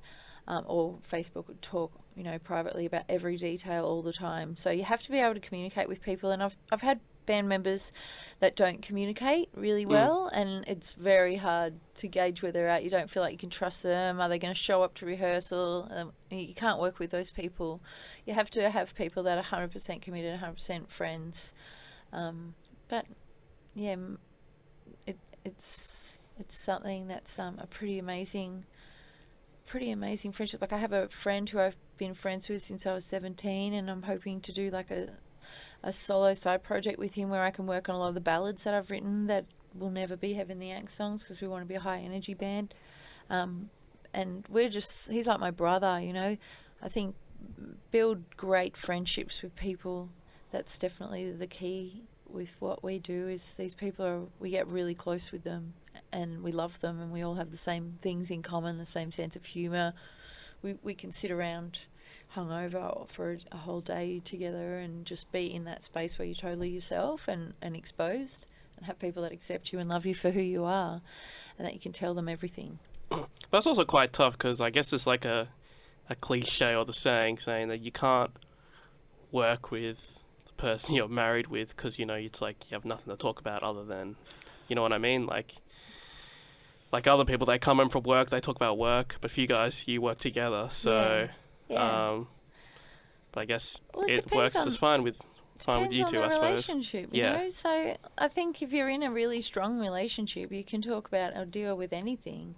or Facebook would talk, you know, privately about every detail all the time. So you have to be able to communicate with people, and I've had band members that don't communicate really well, and it's very hard to gauge where they're at. You don't feel like you can trust them. Are they going to show up to rehearsal? You can't work with those people. You have to have people that are 100% committed, 100% friends. But yeah, it's something that's a pretty amazing friendship. Like I have a friend who I've been friends with since I was 17, and I'm hoping to do like a solo side project with him where I can work on a lot of the ballads that I've written that we'll never be having the Axe songs because we want to be a high energy band. And he's like my brother, you know. I think build great friendships with people. That's definitely the key with what we do. Is these people we get really close with them and we love them, and we all have the same things in common, the same sense of humour. We can sit around hungover for a whole day together and just be in that space where you're totally yourself and exposed, and have people that accept you and love you for who you are, and that you can tell them everything. But it's also quite tough because I guess it's like a cliche or the saying that you can't work with the person you're married with because, you know, it's like you have nothing to talk about other than, you know what I mean? Like other people, they come in from work, they talk about work, but for you guys, you work together. So, Yeah. But I guess Well, it works just fine with you two, I suppose. Relationship, you know? So I think if you're in a really strong relationship, you can talk about or deal with anything.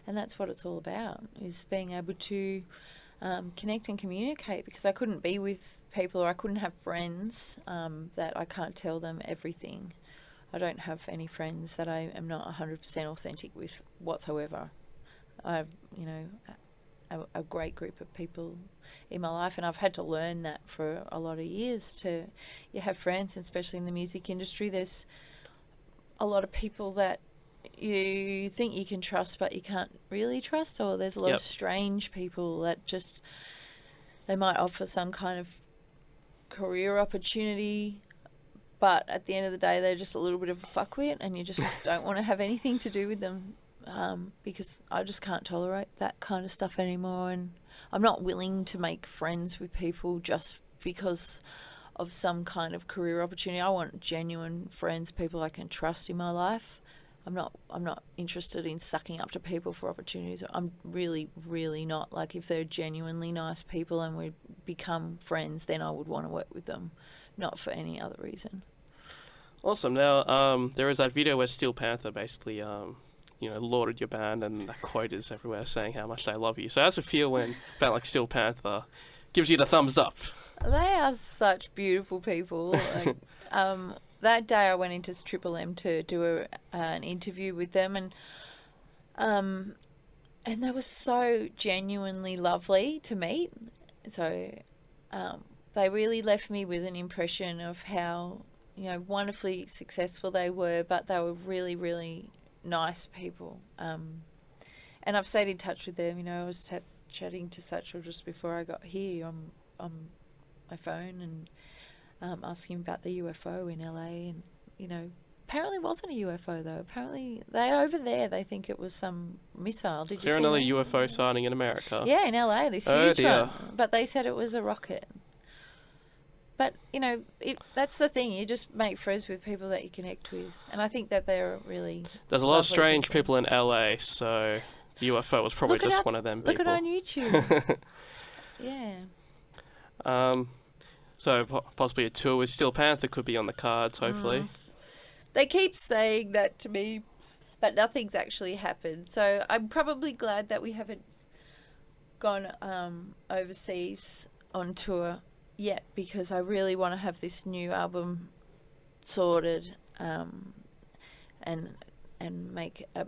And that's what it's all about, is being able to connect and communicate, because I couldn't be with people, or I couldn't have friends that I can't tell them everything. I don't have any friends that I am not 100% authentic with whatsoever. I have, you know, a great group of people in my life, and I've had to learn that for a lot of years. You have friends, especially in the music industry, there's a lot of people that you think you can trust but you can't really trust, or there's a lot of strange people that just, they might offer some kind of career opportunity, but at the end of the day they're just a little bit of a fuckwit, and you just don't want to have anything to do with them, because I just can't tolerate that kind of stuff anymore. And I'm not willing to make friends with people just because of some kind of career opportunity. I want genuine friends, people I can trust in my life. I'm not interested in sucking up to people for opportunities. I'm really, really not. Like, if they're genuinely nice people and we become friends, then I would want to work with them, not for any other reason. Awesome. Now, there is that video where Steel Panther basically, lauded your band, and that quote is everywhere saying how much they love you. So how's it feel when a band like Steel Panther gives you the thumbs up? They are such beautiful people. That day I went into Triple M to do an interview with them, and they were so genuinely lovely to meet. So they really left me with an impression of how, you know, wonderfully successful they were, but they were really, really nice people. And I've stayed in touch with them. You know, I was chatting to Satchel just before I got here on my phone, and asking about the UFO in LA, and, you know, apparently it wasn't a UFO though. Apparently they think it was some missile. Did you see another that? UFO sighting in America? Yeah, in LA, this huge one. But they said it was a rocket. But, you know, that's the thing. You just make friends with people that you connect with, and I think that they're really. There's a lot of strange people in LA, so the UFO was probably just one of them people. Look it on YouTube. Yeah. So possibly a tour with Steel Panther could be on the cards, hopefully. They keep saying that to me, but nothing's actually happened. So I'm probably glad that we haven't gone overseas on tour yet, because I really want to have this new album sorted, and make a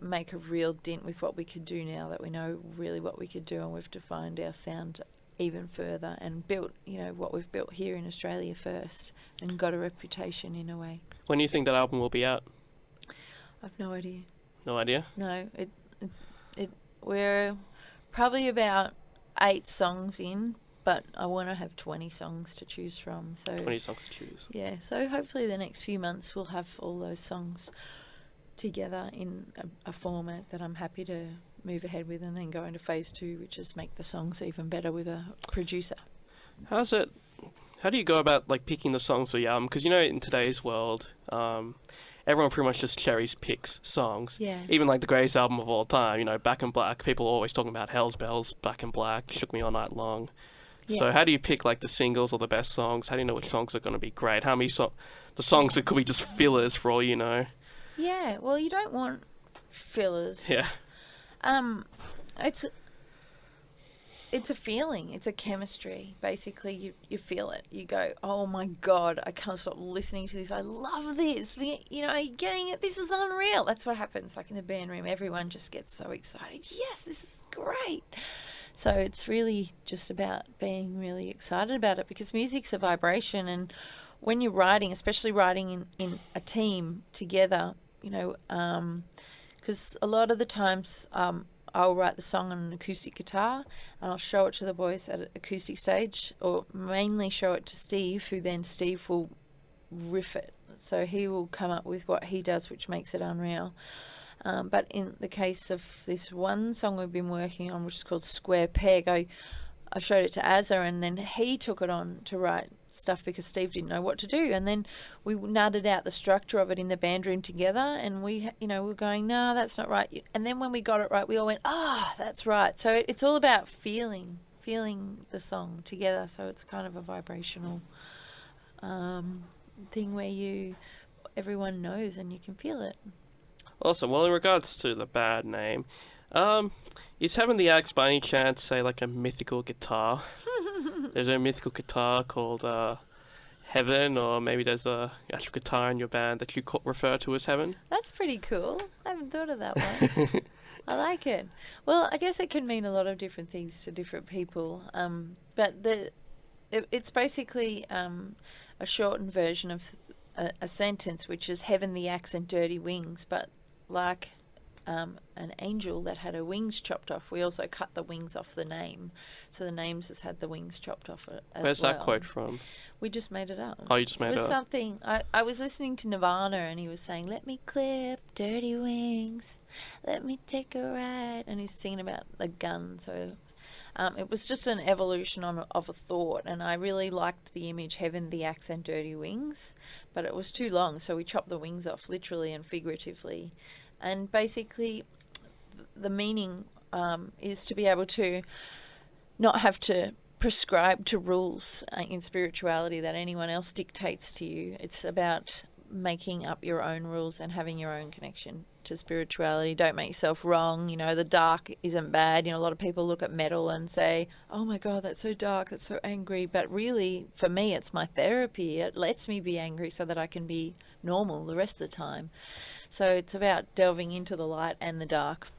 real dent with what we could do now that we know really what we could do, and we've defined our sound even further and built, you know, what we've built here in Australia first, and got a reputation in a way. When do you think that album will be out? I've no idea. No idea? No, we're probably about 8 songs in, but I want to have 20 songs to choose from. So 20 songs to choose. Yeah, so hopefully the next few months we'll have all those songs together in a format that I'm happy to move ahead with, and then go into phase 2, which is make the songs even better with a producer. How do you go about, like, picking the songs for your album? Because, you know, in today's world, everyone pretty much just cherry picks songs. Yeah. Even like the greatest album of all time, you know, Back in Black. People are always talking about Hell's Bells, Back in Black, Shook Me All Night Long. Yeah. So how do you pick, like, the singles or the best songs? How do you know which songs are going to be great? How many the songs that could be just fillers for all you know? Yeah, well, you don't want fillers. Yeah. It's it's a feeling. It's a chemistry. Basically, you feel it. You go, oh my God, I can't stop listening to this. I love this. You know, you're getting it. This is unreal. That's what happens. Like in the band room, everyone just gets so excited. Yes, this is great. So it's really just about being really excited about it, because music's a vibration, and when you're writing, especially writing in a team together, you know, because a lot of the times I'll write the song on an acoustic guitar and I'll show it to the boys at an acoustic stage, or mainly show it to Steve, who then Steve will riff it. So he will come up with what he does, which makes it unreal. But in the case of this one song we've been working on, which is called Square Peg, I showed it to Azza, and then he took it on to write stuff because Steve didn't know what to do. And then we nutted out the structure of it in the band room together, and we were going, no, that's not right. And then when we got it right, we all went, that's right. So it's all about feeling the song together. So it's kind of a vibrational thing where everyone knows and you can feel it. Awesome. Well, in regards to the bad name, is Having the Axe by any chance, say, like a mythical guitar? There's a mythical guitar called Heaven, or maybe there's a actual guitar in your band that you refer to as Heaven? That's pretty cool. I haven't thought of that one. I like it. Well, I guess it can mean a lot of different things to different people. But it's basically a shortened version of a sentence, which is Heaven, the Axe, and Dirty Wings, but like an angel that had her wings chopped off. We also cut the wings off the name, so the names just had the wings chopped off as well. Where's that quote from? We just made it up. Oh, you just made it up? It was something, I was listening to Nirvana, and he was saying, let me clip dirty wings, let me take a ride, and he's singing about the gun. So it was just an evolution of a thought, and I really liked the image Heaven, the Axe, and Dirty Wings, but it was too long, so we chopped the wings off literally and figuratively. And basically the meaning is to be able to not have to prescribe to rules in spirituality that anyone else dictates to you. It's about making up your own rules and having your own connection to spirituality. Don't make yourself wrong. You know, the dark isn't bad. You know, a lot of people look at metal and say, oh my God, that's so dark, that's so angry. But really, for me, it's my therapy. It lets me be angry so that I can be normal the rest of the time. So it's about delving into the light and the dark.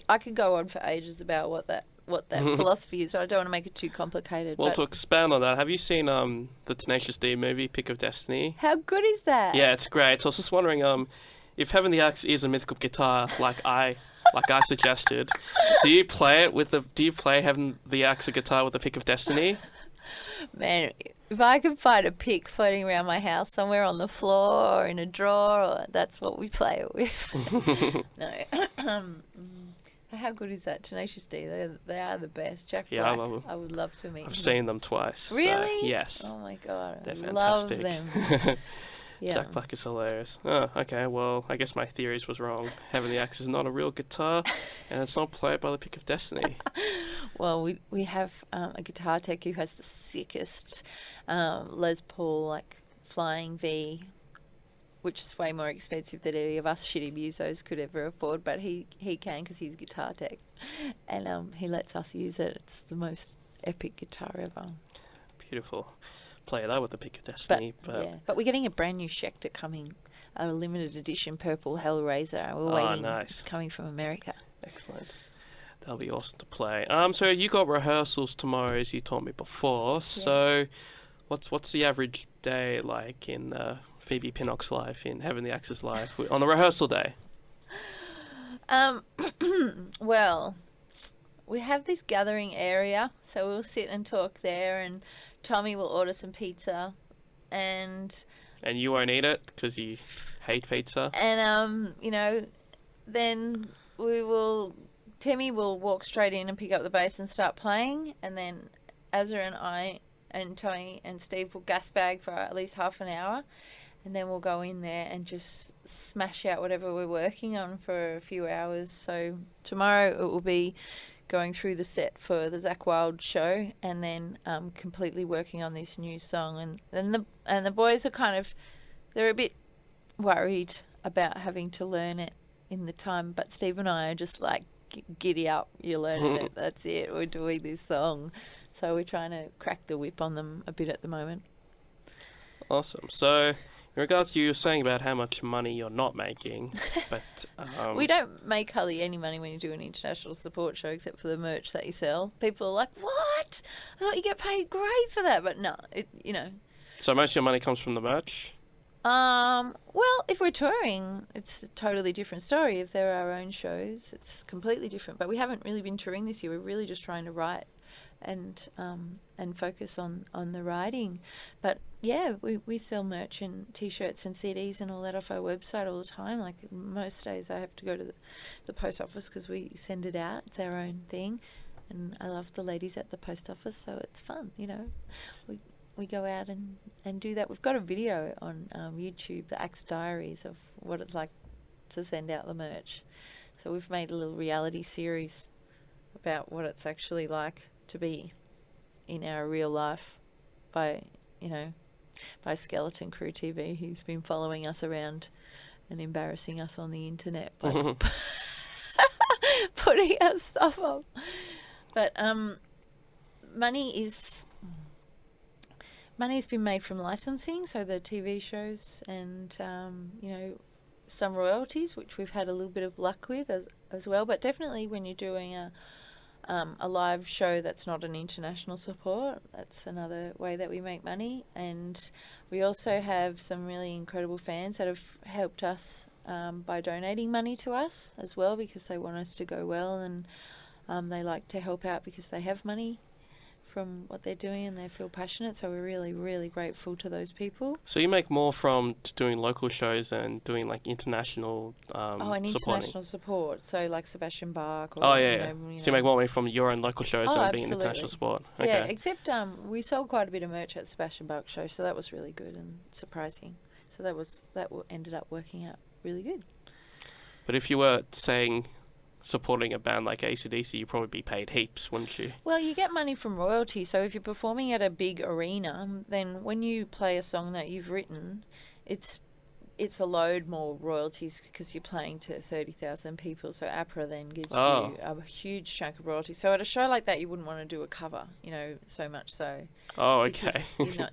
I could go on for ages about what that philosophy is, but I don't want to make it too complicated. Well, to expand on that, have you seen the Tenacious D movie, Pick of Destiny? How good is that? Yeah, it's great. So I was just wondering, if Having the Axe is a mythical guitar, like I suggested, do you play Having the Axe a guitar with a Pick of Destiny? Man, if I could find a pick floating around my house somewhere on the floor or in a drawer, that's what we play it with. No. How good is that? Tenacious D, they are the best. Jack Black, I love them. I would love to meet I've seen them twice. Really? So, yes. Oh my God, they're I love fantastic. them. Yeah. Jack Black is hilarious. Oh, okay, well, I guess my theories was wrong. Having the Axe is not a real guitar, and it's not played by the Pick of Destiny. Well, we have a guitar tech who has the sickest Les Paul, like, Flying V, which is way more expensive than any of us shitty musos could ever afford, but he can because he's a guitar tech, and he lets us use it. It's the most epic guitar ever. Beautiful. Play that with the Pick of Destiny. But we're getting a brand new Schecter coming, a limited edition purple Hellraiser. We're waiting. Nice. It's coming from America. Excellent. That'll be awesome to play. So you got rehearsals tomorrow, as you told me before. Yeah. So what's the average day like in Phoebe Pinnock's life, in Having the Axe's life, on a rehearsal day? Well, we have this gathering area, so we'll sit and talk there, and Tommy will order some pizza, and you won't eat it because you hate pizza. And then Timmy will walk straight in and pick up the bass and start playing, and then Azza and I and Tommy and Steve will gas bag for at least half an hour, and then we'll go in there and just smash out whatever we're working on for a few hours. So tomorrow it will be going through the set for the Zakk Wylde show, and then completely working on this new song. And the boys are they're a bit worried about having to learn it in the time, but Steve and I are just like, giddy up, you're learning it. That's it. We're doing this song. So we're trying to crack the whip on them a bit at the moment. Awesome. So, in regards to you saying about how much money you're not making, but we don't make hardly any money when you do an international support show, except for the merch that you sell. People are like, "What? I thought you get paid great for that," but no, So most of your money comes from the merch. Well, if we're touring, it's a totally different story. If they're our own shows, it's completely different. But we haven't really been touring this year. We're really just trying to write and focus on the writing. But yeah, we sell merch and T-shirts and CDs and all that off our website all the time. Like most days I have to go to the post office because we send it out. It's our own thing. And I love the ladies at the post office, so it's fun, We go out and do that. We've got a video on YouTube, the Axe Diaries, of what it's like to send out the merch. So we've made a little reality series about what it's actually like to be in our real life by Skeleton Crew TV, who's been following us around and embarrassing us on the internet by putting our stuff up. But money's been made from licensing, so the TV shows and, some royalties, which we've had a little bit of luck with as well. But definitely when you're doing a live show that's not an international support, that's another way that we make money. And we also have some really incredible fans that have helped us by donating money to us as well, because they want us to go well, and they like to help out because they have money from what they're doing and they feel passionate. So we're really, really grateful to those people. So you make more from doing local shows and doing like international international support. So like Sebastian Bach. Or, so you make more money from your own local shows than being international support. Okay. Yeah, except we sold quite a bit of merch at Sebastian Bach show, so that was really good and surprising. So that ended up working out really good. But if you were saying supporting a band like AC/DC, you'd probably be paid heaps, wouldn't you? Well, you get money from royalty. So if you're performing at a big arena, then when you play a song that you've written, it's a load more royalties because you're playing to 30,000 people. So APRA then gives you a huge chunk of royalties. So at a show like that, you wouldn't want to do a cover, so much so. Oh, okay.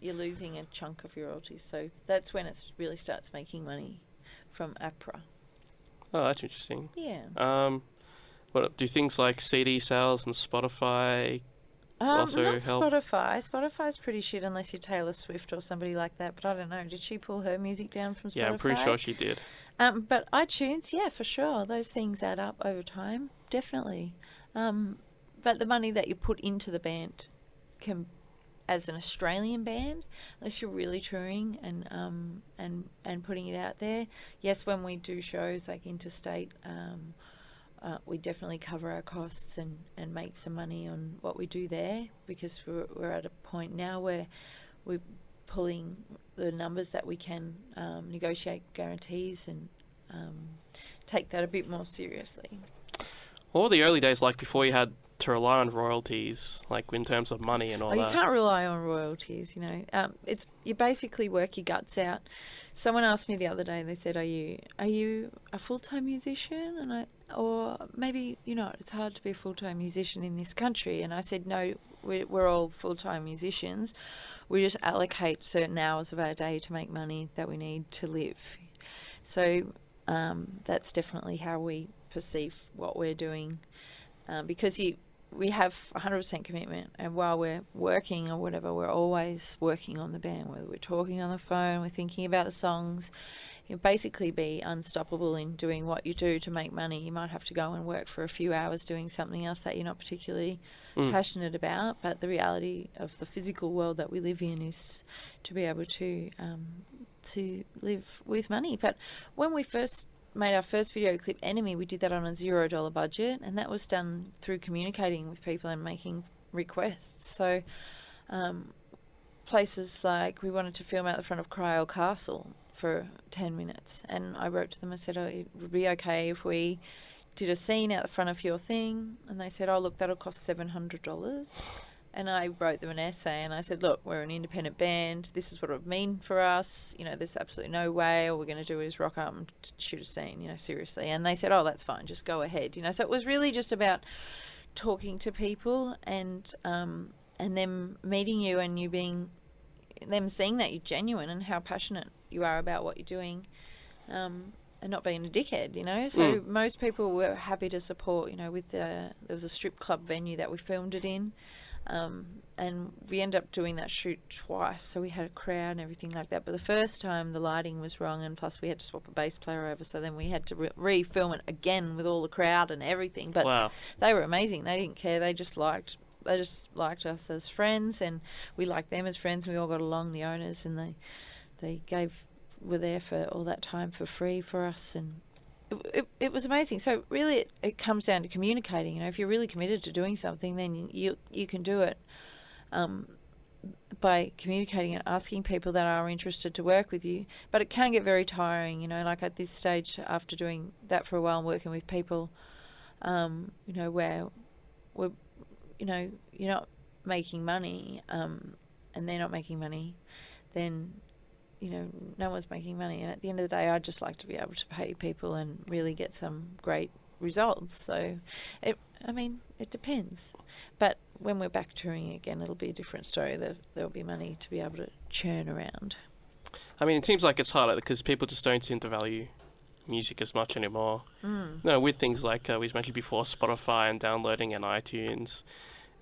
You're losing a chunk of your royalties. So that's when it really starts making money from APRA. Oh, that's interesting. Yeah. What do things like CD sales and Spotify also not help? Spotify's pretty shit unless you're Taylor Swift or somebody like that. But I don't know. Did she pull her music down from Spotify? Yeah, I'm pretty sure she did. But iTunes, yeah, for sure. Those things add up over time, definitely. But the money that you put into the band can, as an Australian band, unless you're really touring and putting it out there. Yes, when we do shows like interstate, we definitely cover our costs and make some money on what we do there, because we're at a point now where we're pulling the numbers that we can negotiate guarantees and take that a bit more seriously. What were the early days like before you had to rely on royalties, like in terms of money and all that? You can't rely on royalties, it's you basically work your guts out. Someone asked me the other day, they said, are you a full-time musician? Or maybe you're not. It's hard to be a full-time musician in this country. And I said, no, we're all full-time musicians. We just allocate certain hours of our day to make money that we need to live. So that's definitely how we perceive what we're doing, because we have 100% commitment, and while we're working or whatever, we're always working on the band. Whether we're talking on the phone, we're thinking about the songs. You basically be unstoppable in doing what you do to make money. You might have to go and work for a few hours doing something else that you're not particularly passionate about, but the reality of the physical world that we live in is to be able to live with money. But when we first made our first video clip, Enemy, we did that on a $0 budget, and that was done through communicating with people and making requests. So places like, we wanted to film out the front of Cryol Castle for 10 minutes, and I wrote to them and said, it would be okay if we did a scene out the front of your thing, and they said, look, that'll cost $700. And I wrote them an essay and I said, look, we're an independent band. This is what it would mean for us. You know, there's absolutely no way all we're going to do is rock up and shoot a scene, you know, seriously. And they said, oh, that's fine. Just go ahead. You know, so it was really just about talking to people and them meeting you and you being, them seeing that you're genuine and how passionate you are about what you're doing. And not being a dickhead, you know. So most people were happy to support, you know, with there was a strip club venue that we filmed it in. And we ended up doing that shoot twice, so we had a crowd and everything like that. But the first time the lighting was wrong, and plus we had to swap a bass player over, so then we had to re-film it again with all the crowd and everything. But they were amazing. They didn't care. They just liked us as friends, and we liked them as friends. We all got along, the owners, and they were there for all that time for free for us, and it was amazing. So really it comes down to communicating. You know, if you're really committed to doing something, then you can do it by communicating and asking people that are interested to work with you. But it can get very tiring, you know, like at this stage after doing that for a while and working with people, you know, where we're, you know, you're not making money, and they're not making money, then, you know, no one's making money. And at the end of the day, I'd just like to be able to pay people and really get some great results. So, it depends. But when we're back touring again, it'll be a different story. There'll be money to be able to churn around. I mean, it seems like it's harder because people just don't seem to value music as much anymore. No, with things like we mentioned before, Spotify and downloading and iTunes,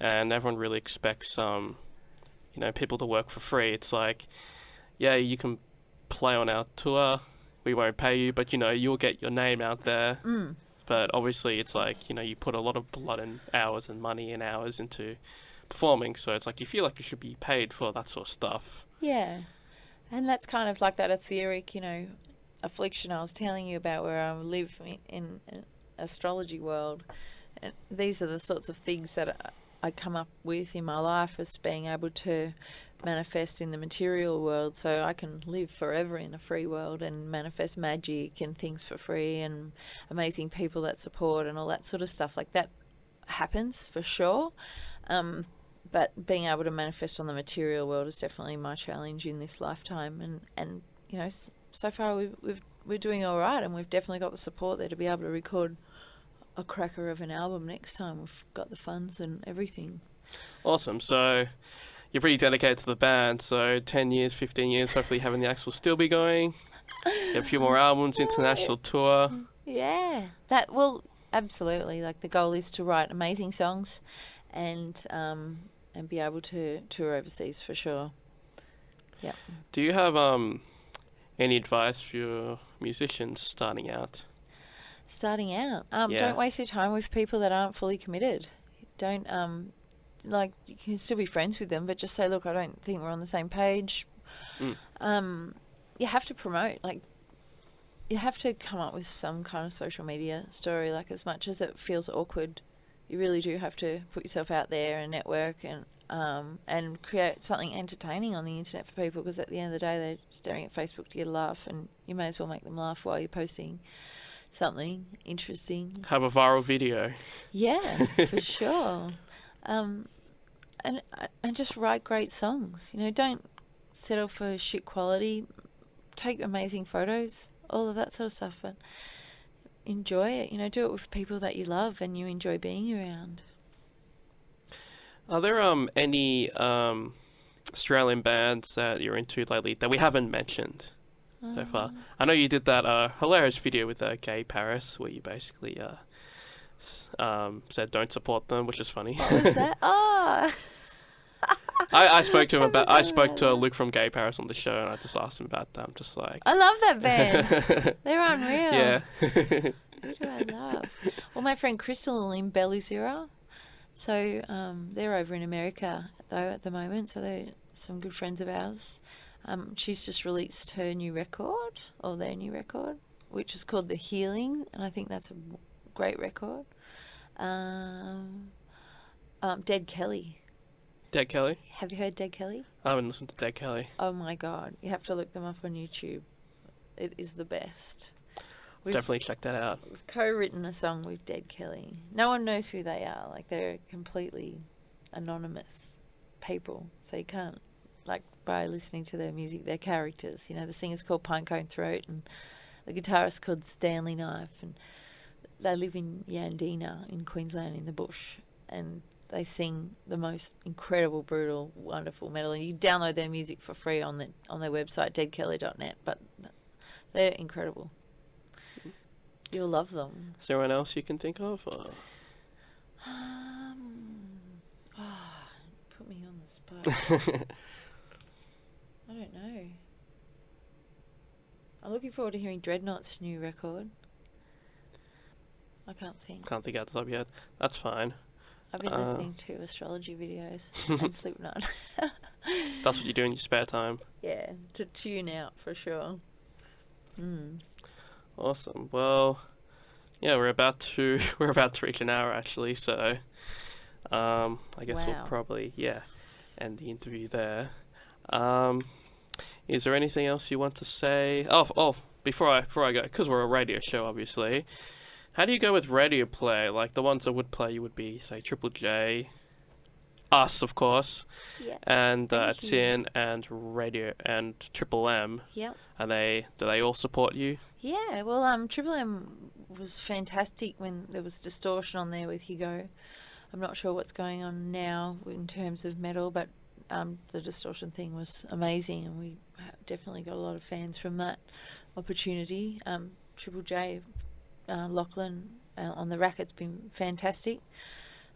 and everyone really expects you know, people to work for free. It's like, yeah, you can play on our tour, we won't pay you, but, you know, you'll get your name out there. But obviously it's like, you know, you put a lot of blood and hours and money and hours into performing, so it's like you feel like you should be paid for that sort of stuff. Yeah. And that's kind of like that etheric, you know, affliction I was telling you about, where I live in an astrology world. And these are the sorts of things that I come up with in my life, as being able to manifest in the material world, so I can live forever in a free world and manifest magic and things for free and amazing people that support and all that sort of stuff. Like, that happens for sure, but being able to manifest on the material world is definitely my challenge in this lifetime. And you know, so far we're doing all right, and we've definitely got the support there to be able to record a cracker of an album next time. We've got the funds and everything. Awesome. So you're pretty dedicated to the band, so 10 years, 15 years, hopefully Having the Axe will still be going. Get a few more albums, international tour. Yeah, that will absolutely. Like, the goal is to write amazing songs and be able to tour overseas for sure. Yeah. Do you have any advice for your musicians starting out? Starting out? Don't waste your time with people that aren't fully committed. Don't like, you can still be friends with them, but just say, look, I don't think we're on the same page. You have to promote, like, you have to come up with some kind of social media story. Like, as much as it feels awkward, you really do have to put yourself out there and network and create something entertaining on the internet for people, because at the end of the day, they're staring at Facebook to get a laugh, and you may as well make them laugh while you're posting something interesting. Have a viral video. Yeah, for sure. And just write great songs. You know, don't settle for shit quality. Take amazing photos, all of that sort of stuff, but enjoy it. You know, do it with people that you love and you enjoy being around. Are there any Australian bands that you're into lately that we haven't mentioned so far? I know you did that hilarious video with Gay Paris, where you basically said don't support them, which is funny. What was that? Oh. I spoke to him I spoke to Luke from Gay Paris on the show, and I just asked him about them. Just like, I love that band. They're unreal. Yeah. Who do I love? Well, my friend Crystal in Belly Zero. So they're over in America though at the moment. So they're some good friends of ours. She's just released her new record, or their new record, which is called The Healing, and I think that's a great record. Dead Kelly. Dead Kelly? Have you heard Dead Kelly? I haven't listened to Dead Kelly. Oh my God, you have to look them up on YouTube. It is the best. We've definitely check that out. We've co-written a song with Dead Kelly. No one knows who they are. Like, they're completely anonymous. people. So you can't, like, by listening to their music, they're characters. You know, the singer's called Pinecone Throat and the guitarist called Stanley Knife, and they live in Yandina in Queensland in the bush, and they sing the most incredible, brutal, wonderful metal. And you download their music for free on their website, deadkelly.net, but they're incredible. You'll love them. Is there anyone else you can think of? Or? Put me on the spot. I don't know. I'm looking forward to hearing Dreadnought's new record. I can't think. Can't think out the top of your head. That's fine. I've been listening to astrology videos and Slipknot. That's what you do in your spare time. Yeah, to tune out for sure. Awesome. Well, yeah, we're about to reach an hour actually, so I guess we'll probably end the interview there. Is there anything else you want to say? Oh, before I go, because we're a radio show, obviously. How do you go with radio play? Like the ones that would play, you would be say Triple J, us of course, and Sin and Radio and Triple M. Yep. Do they all support you? Yeah. Well, Triple M was fantastic when there was Distortion on there with Hugo. I'm not sure what's going on now in terms of metal, but the Distortion thing was amazing, and we definitely got a lot of fans from that opportunity. Triple J, Lachlan on the racket's been fantastic,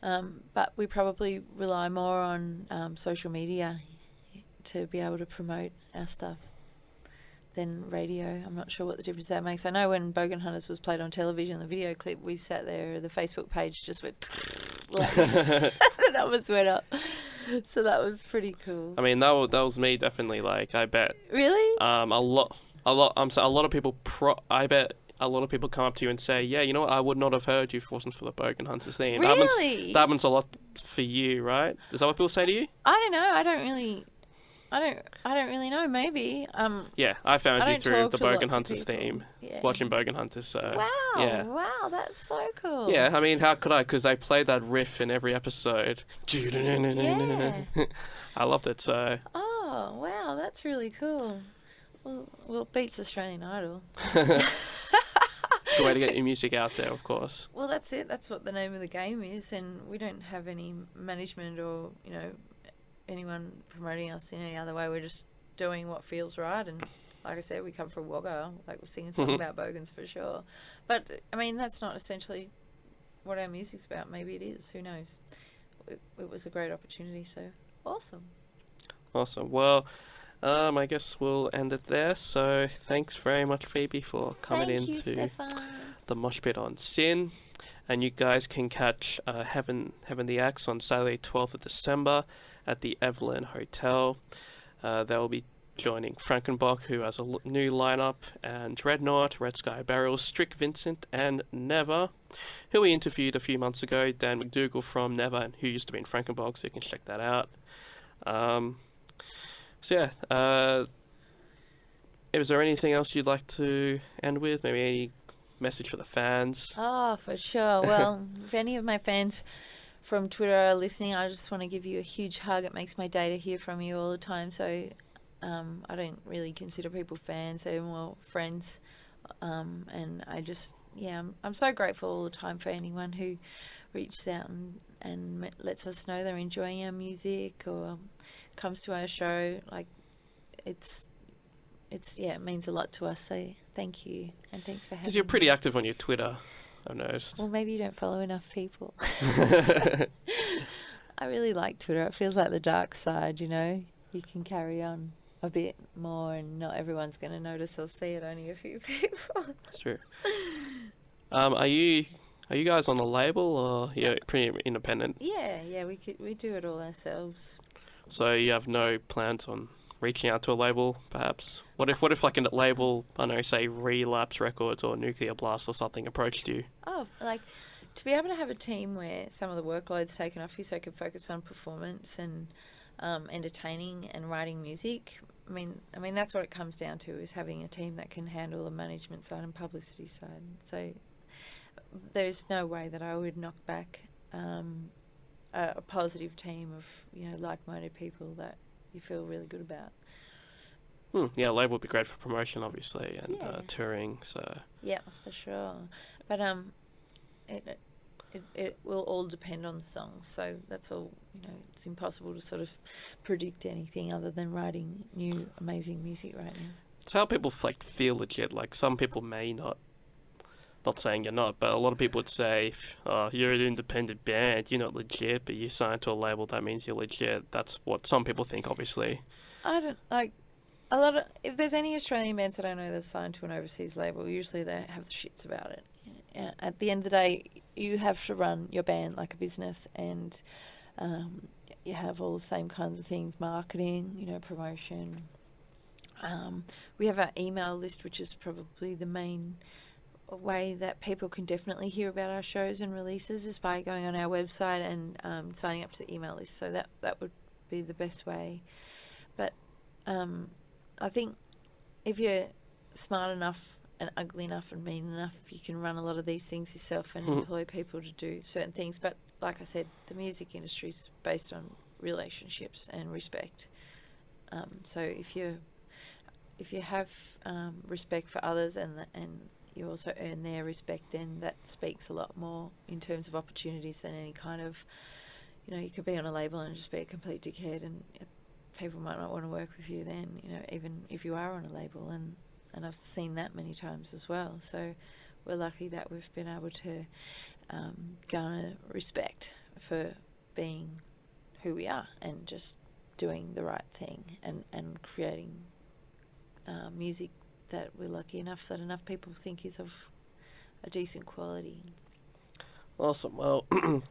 but we probably rely more on social media to be able to promote our stuff than radio. I'm not sure what the difference that makes. I know when Bogan Hunters was played on television, the video clip, we sat there, the Facebook page just went like, the numbers went up. So that was pretty cool. I mean, that was me definitely. Like, I bet. Really? A lot of people. I bet a lot of people come up to you and say, "Yeah, you know what? I would not have heard you if it wasn't for the Bogan Hunters theme." Really? That happens a lot for you, right? Is that what people say to you? I don't know. I don't really know. Maybe. Yeah, I found you through the Bogan Hunters people. Theme. Yeah. Watching Bogan Hunters. So. Wow. Yeah. Wow, that's so cool. Yeah, I mean, how could I? Because they played that riff in every episode. Yeah. I loved it. So. Oh wow, that's really cool. Well, it beats Australian Idol. It's a good way to get your music out there, of course. Well, that's it. That's what the name of the game is, and we don't have any management or anyone promoting us in any other way. We're just doing what feels right, and like I said, we come from Wagga. Like, we're singing something about Bogans for sure. But I mean, that's not essentially what our music's about. Maybe it is. Who knows? It was a great opportunity. So awesome. Well, I guess we'll end it there. So thanks very much, Phoebe, for coming into the Moshpit on Sin. And you guys can catch Heaven the Axe on Saturday 12th of December at the Evelyn Hotel. They'll be joining Frankenbach, who has a new lineup, and Dreadnought, Red Sky Burial, Strick Vincent, and Never, who we interviewed a few months ago. Dan McDougall from Never, and who used to be in Frankenbach, so you can check that out. Is there anything else you'd like to end with? Maybe any message for the fans? Oh, for sure. Well, if any of my fans from Twitter are listening, I just want to give you a huge hug. It makes my day to hear from you all the time. So I don't really consider people fans. They're more friends. And I just, I'm so grateful all the time for anyone who reaches out and lets us know they're enjoying our music or comes to our show. Like, it means a lot to us. So thank you, and thanks for having me. Because you're pretty active on your Twitter, I've noticed. Well, maybe you don't follow enough people. I really like Twitter. It feels like the dark side, you can carry on a bit more and not everyone's going to notice or see it, only a few people. That's true. Are you guys on a label, or you're pretty independent? Yeah, we do it all ourselves. So you have no plans on reaching out to a label, perhaps? What if like a label, I don't know, say Relapse Records or Nuclear Blast or something approached you? Oh, like to be able to have a team where some of the workload's taken off you so I can focus on performance and entertaining and writing music. I mean that's what it comes down to, is having a team that can handle the management side and publicity side. So there's no way that I would knock back a positive team of, you know, like-minded people that you feel really good about. Yeah, label would be great for promotion, obviously, and touring. So yeah, for sure. But it will all depend on the songs. So that's all. You know, it's impossible to sort of predict anything other than writing new amazing music right now. it's how people feel legit. Like some people may not. Not saying you're not, but a lot of people would say, "Oh, you're an independent band. You're not legit, but you signed to a label. That means you're legit." That's what some people think, obviously. I don't like. A lot of, if there's any Australian bands that I know that's signed to an overseas label, usually they have the shits about it. At the end of the day, you have to run your band like a business, and you have all the same kinds of things: marketing, you know, promotion. We have our email list, which is probably the main way that people can definitely hear about our shows and releases, is by going on our website and signing up to the email list. So that would be the best way. But I think if you're smart enough and ugly enough and mean enough, you can run a lot of these things yourself and employ people to do certain things. But like I said, the music industry is based on relationships and respect. So if you have respect for others and you also earn their respect, then that speaks a lot more in terms of opportunities than any kind of, you know, you could be on a label and just be a complete dickhead and people might not want to work with you then, you know, even if you are on a label, and I've seen that many times as well. So we're lucky that we've been able to garner respect for being who we are and just doing the right thing and creating music that we're lucky enough that enough people think is of a decent quality. Awesome. Well,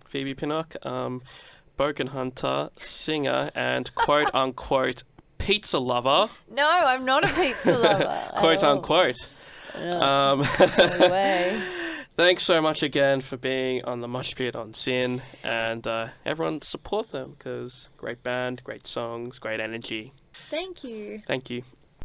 Phoebe Pinnock, Bogan Hunter, singer, and quote-unquote pizza lover. No, I'm not a pizza lover. Quote-unquote. No, no way. Thanks so much again for being on the Moshpit on Sin, and everyone support them because great band, great songs, great energy. Thank you. Thank you.